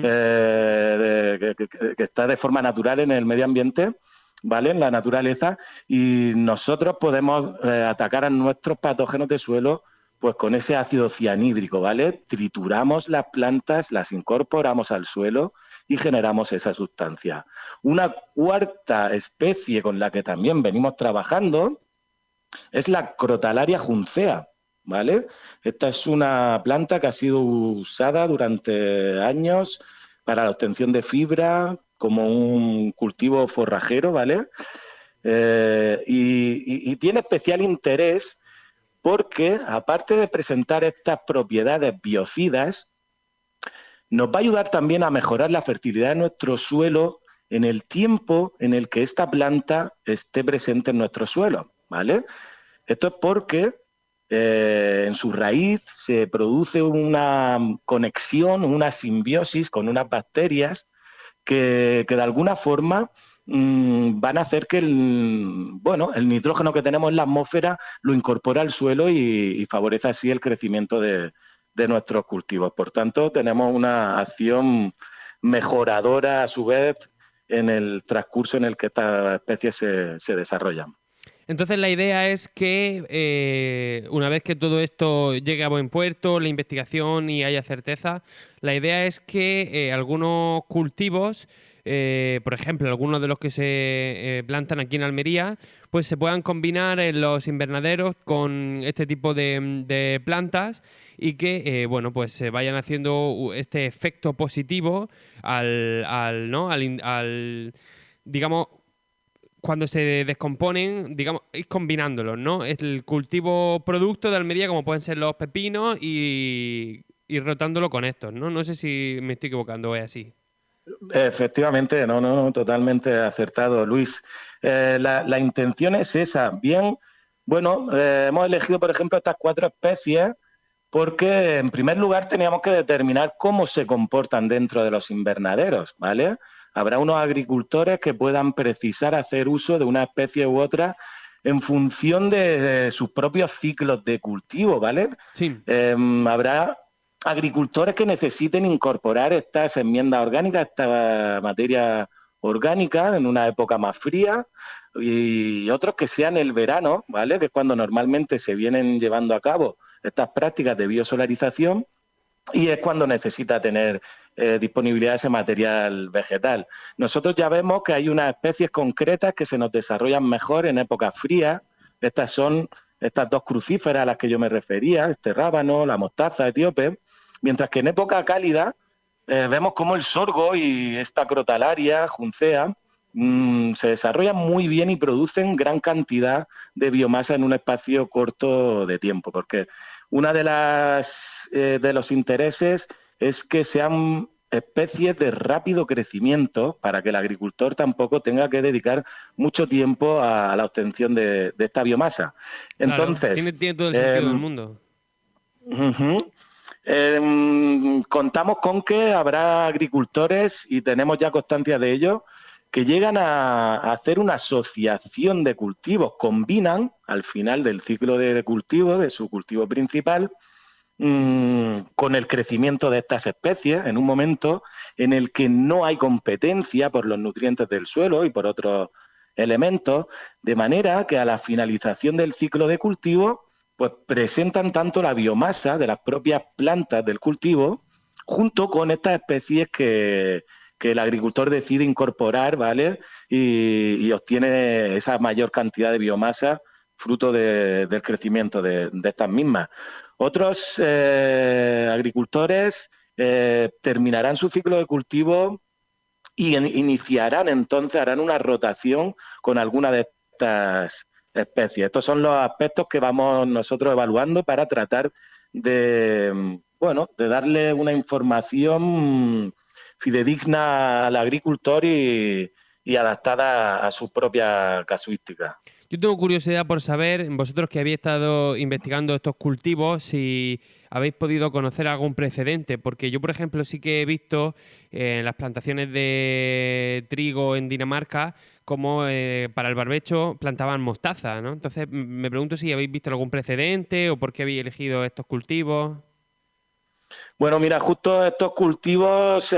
está de forma natural en el medio ambiente, ¿vale?, en la naturaleza, y nosotros podemos atacar a nuestros patógenos de suelo pues con ese ácido cianhídrico, ¿vale? Trituramos las plantas, las incorporamos al suelo y generamos esa sustancia. Una 4ª especie con la que también venimos trabajando es la Crotalaria juncea, ¿vale? Esta es una planta que ha sido usada durante años para la obtención de fibra como un cultivo forrajero, ¿vale? Y tiene especial interés porque, aparte de presentar estas propiedades biocidas, nos va a ayudar también a mejorar la fertilidad de nuestro suelo en el tiempo en el que esta planta esté presente en nuestro suelo, ¿vale? Esto es porque en su raíz se produce una conexión, una simbiosis con unas bacterias que de alguna forma van a hacer que el nitrógeno que tenemos en la atmósfera lo incorpora al suelo y favorece así el crecimiento de nuestros cultivos. Por tanto, tenemos una acción mejoradora a su vez en el transcurso en el que estas especies se desarrollan. Entonces la idea es que una vez que todo esto llegue a buen puerto, la investigación y haya certeza, la idea es que algunos cultivos, por ejemplo, algunos de los que se plantan aquí en Almería, pues se puedan combinar en los invernaderos con este tipo de plantas y que bueno, pues se vayan haciendo este efecto positivo digamos, cuando se descomponen, digamos, ir combinándolos, ¿no? El cultivo producto de Almería, como pueden ser los pepinos, y rotándolo con estos, ¿no? No sé si me estoy equivocando o es así. Efectivamente, no, totalmente acertado, Luis. La intención es esa. Bien, bueno, hemos elegido, por ejemplo, estas 4 especies porque, en primer lugar, teníamos que determinar cómo se comportan dentro de los invernaderos, ¿vale? Habrá unos agricultores que puedan precisar hacer uso de una especie u otra en función de sus propios ciclos de cultivo, ¿vale? Sí. Habrá agricultores que necesiten incorporar estas enmiendas orgánicas, esta materia orgánica en una época más fría, y otros que sean el verano, ¿vale? Que es cuando normalmente se vienen llevando a cabo estas prácticas de biosolarización y es cuando necesita tener disponibilidad de ese material vegetal. Nosotros ya vemos que hay unas especies concretas que se nos desarrollan mejor en épocas frías. Estas son estas 2 crucíferas a las que yo me refería, este rábano, la mostaza etíope, mientras que en época cálida vemos cómo el sorgo y esta crotalaria, juncea, se desarrollan muy bien y producen gran cantidad de biomasa en un espacio corto de tiempo, porque una de los intereses es que sean especies de rápido crecimiento para que el agricultor tampoco tenga que dedicar mucho tiempo a la obtención de esta biomasa. Entonces, claro, tiene todo el sentido del mundo. Contamos con que habrá agricultores, y tenemos ya constancia de ello, que llegan a hacer una asociación de cultivos, combinan al final del ciclo de cultivo, de su cultivo principal, con el crecimiento de estas especies en un momento en el que no hay competencia por los nutrientes del suelo y por otros elementos, de manera que a la finalización del ciclo de cultivo pues presentan tanto la biomasa de las propias plantas del cultivo junto con estas especies que el agricultor decide incorporar, ¿vale? Y obtiene esa mayor cantidad de biomasa fruto del crecimiento de estas mismas. Otros agricultores terminarán su ciclo de cultivo y iniciarán entonces, harán una rotación con alguna de estas especies. Estos son los aspectos que vamos nosotros evaluando para tratar de darle una información fidedigna al agricultor y adaptada a su propia casuística. Yo tengo curiosidad por saber, vosotros que habéis estado investigando estos cultivos, si habéis podido conocer algún precedente, porque yo, por ejemplo, sí que he visto en las plantaciones de trigo en Dinamarca como para el barbecho plantaban mostaza, ¿no? Entonces me pregunto si habéis visto algún precedente o por qué habéis elegido estos cultivos. Bueno, mira, justo estos cultivos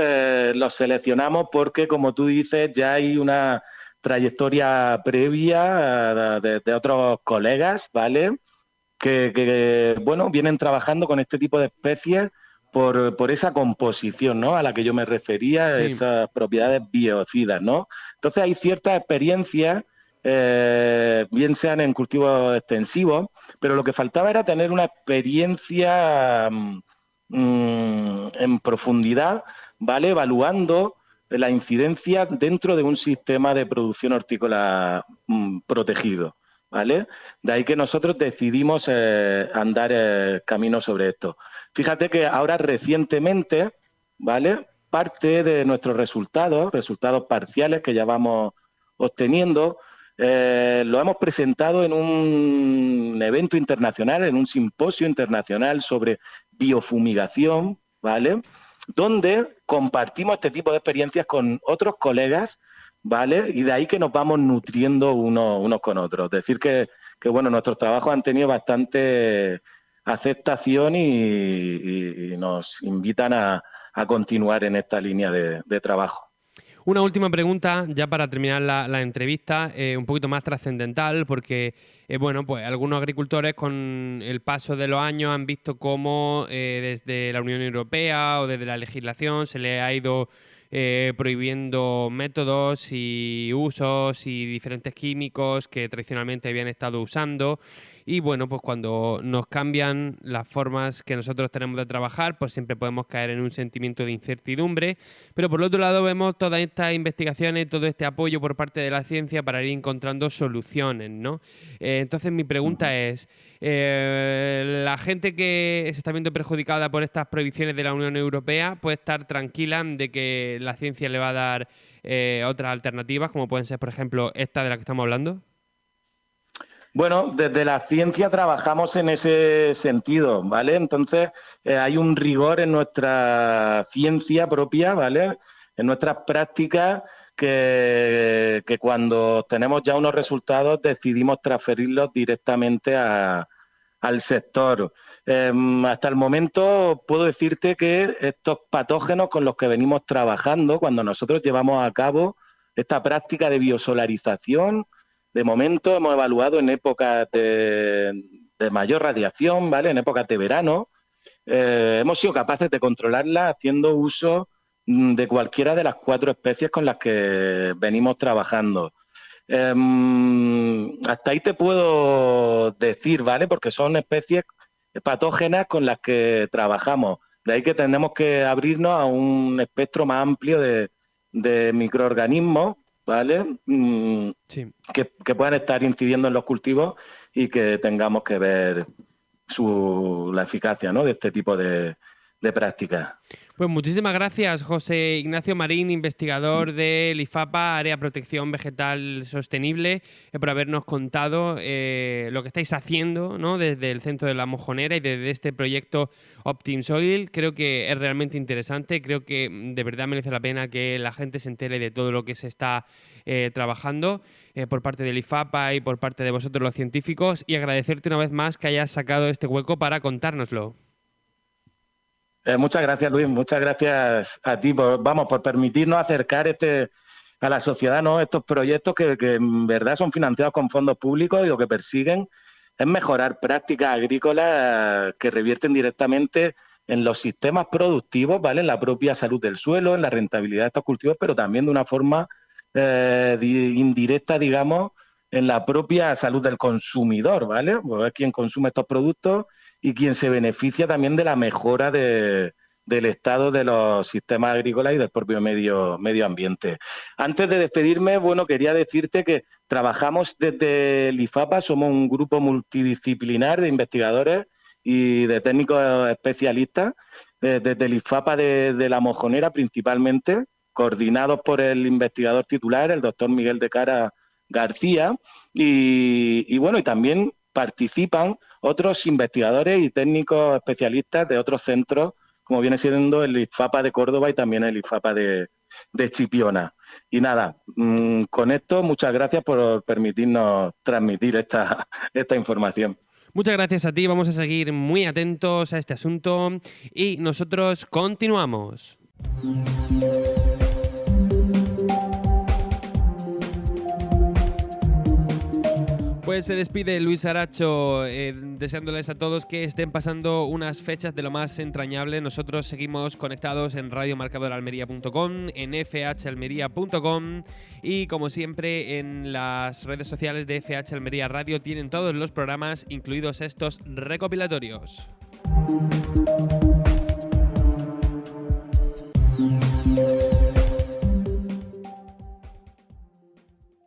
los seleccionamos porque, como tú dices, ya hay una trayectoria previa de otros colegas, ¿vale? Que vienen trabajando con este tipo de especies por esa composición, ¿no? A la que yo me refería, sí. Esas propiedades biocidas, ¿no? Entonces hay ciertas experiencias, bien sean en cultivos extensivos, pero lo que faltaba era tener una experiencia en profundidad, ¿vale? Evaluando la incidencia dentro de un sistema de producción hortícola protegido, ¿vale? De ahí que nosotros decidimos andar camino sobre esto. Fíjate que ahora recientemente, ¿vale? Parte de nuestros resultados parciales que ya vamos obteniendo, lo hemos presentado en un evento internacional, en un simposio internacional sobre biofumigación, ¿vale? Donde compartimos este tipo de experiencias con otros colegas, ¿vale? Y de ahí que nos vamos nutriendo unos con otros. Es decir, que nuestros trabajos han tenido bastante aceptación y nos invitan a continuar en esta línea de trabajo. Una última pregunta, ya para terminar la entrevista, un poquito más trascendental, porque bueno, pues algunos agricultores con el paso de los años han visto cómo desde la Unión Europea o desde la legislación se les ha ido prohibiendo métodos y usos y diferentes químicos que tradicionalmente habían estado usando. Y bueno, pues cuando nos cambian las formas que nosotros tenemos de trabajar, pues siempre podemos caer en un sentimiento de incertidumbre. Pero por otro lado vemos todas estas investigaciones, todo este apoyo por parte de la ciencia para ir encontrando soluciones, ¿no? Entonces mi pregunta es, ¿la gente que se está viendo perjudicada por estas prohibiciones de la Unión Europea puede estar tranquila de que la ciencia le va a dar otras alternativas, como pueden ser, por ejemplo, esta de la que estamos hablando? Bueno, desde la ciencia trabajamos en ese sentido, ¿vale? Entonces, hay un rigor en nuestra ciencia propia, ¿vale? En nuestras prácticas que cuando tenemos ya unos resultados decidimos transferirlos directamente al sector. Hasta el momento puedo decirte que estos patógenos con los que venimos trabajando, cuando nosotros llevamos a cabo esta práctica de biosolarización, de momento hemos evaluado en épocas de mayor radiación, ¿vale? En épocas de verano. Hemos sido capaces de controlarla haciendo uso de cualquiera de las 4 especies con las que venimos trabajando. Hasta ahí te puedo decir, ¿vale? Porque son especies patógenas con las que trabajamos. De ahí que tenemos que abrirnos a un espectro más amplio de microorganismos, ¿vale? Sí. Que puedan estar incidiendo en los cultivos y que tengamos que ver la eficacia, ¿no?, de este tipo de prácticas. Pues muchísimas gracias, José Ignacio Marín, investigador del IFAPA, Área Protección Vegetal Sostenible, por habernos contado lo que estáis haciendo, ¿no?, desde el Centro de la Mojonera y desde este proyecto OptimSoil. Creo que es realmente interesante, creo que de verdad merece la pena que la gente se entere de todo lo que se está trabajando por parte del IFAPA y por parte de vosotros los científicos, y agradecerte una vez más que hayas sacado este hueco para contárnoslo. Muchas gracias, Luis. Muchas gracias a ti por permitirnos acercar a la sociedad, ¿no?, estos proyectos que en verdad son financiados con fondos públicos y lo que persiguen es mejorar prácticas agrícolas que revierten directamente en los sistemas productivos, ¿vale?, en la propia salud del suelo, en la rentabilidad de estos cultivos, pero también de una forma indirecta, digamos, en la propia salud del consumidor, ¿vale? Pues es quien consume estos productos y quien se beneficia también de la mejora del estado de los sistemas agrícolas y del propio medio ambiente. Antes de despedirme, bueno, quería decirte que trabajamos desde el IFAPA, somos un grupo multidisciplinar de investigadores y de técnicos especialistas, desde el IFAPA de La Mojonera principalmente, coordinados por el investigador titular, el doctor Miguel de Cara García, y bueno, y también participan otros investigadores y técnicos especialistas de otros centros, como viene siendo el IFAPA de Córdoba y también el IFAPA de Chipiona. Y nada, con esto, muchas gracias por permitirnos transmitir esta información. Muchas gracias a ti, vamos a seguir muy atentos a este asunto y nosotros continuamos. Pues se despide Luis Aracho, deseándoles a todos que estén pasando unas fechas de lo más entrañable. Nosotros seguimos conectados en radiomarcadoralmería.com, en fhalmería.com y como siempre en las redes sociales de FH Almería Radio tienen todos los programas, incluidos estos recopilatorios.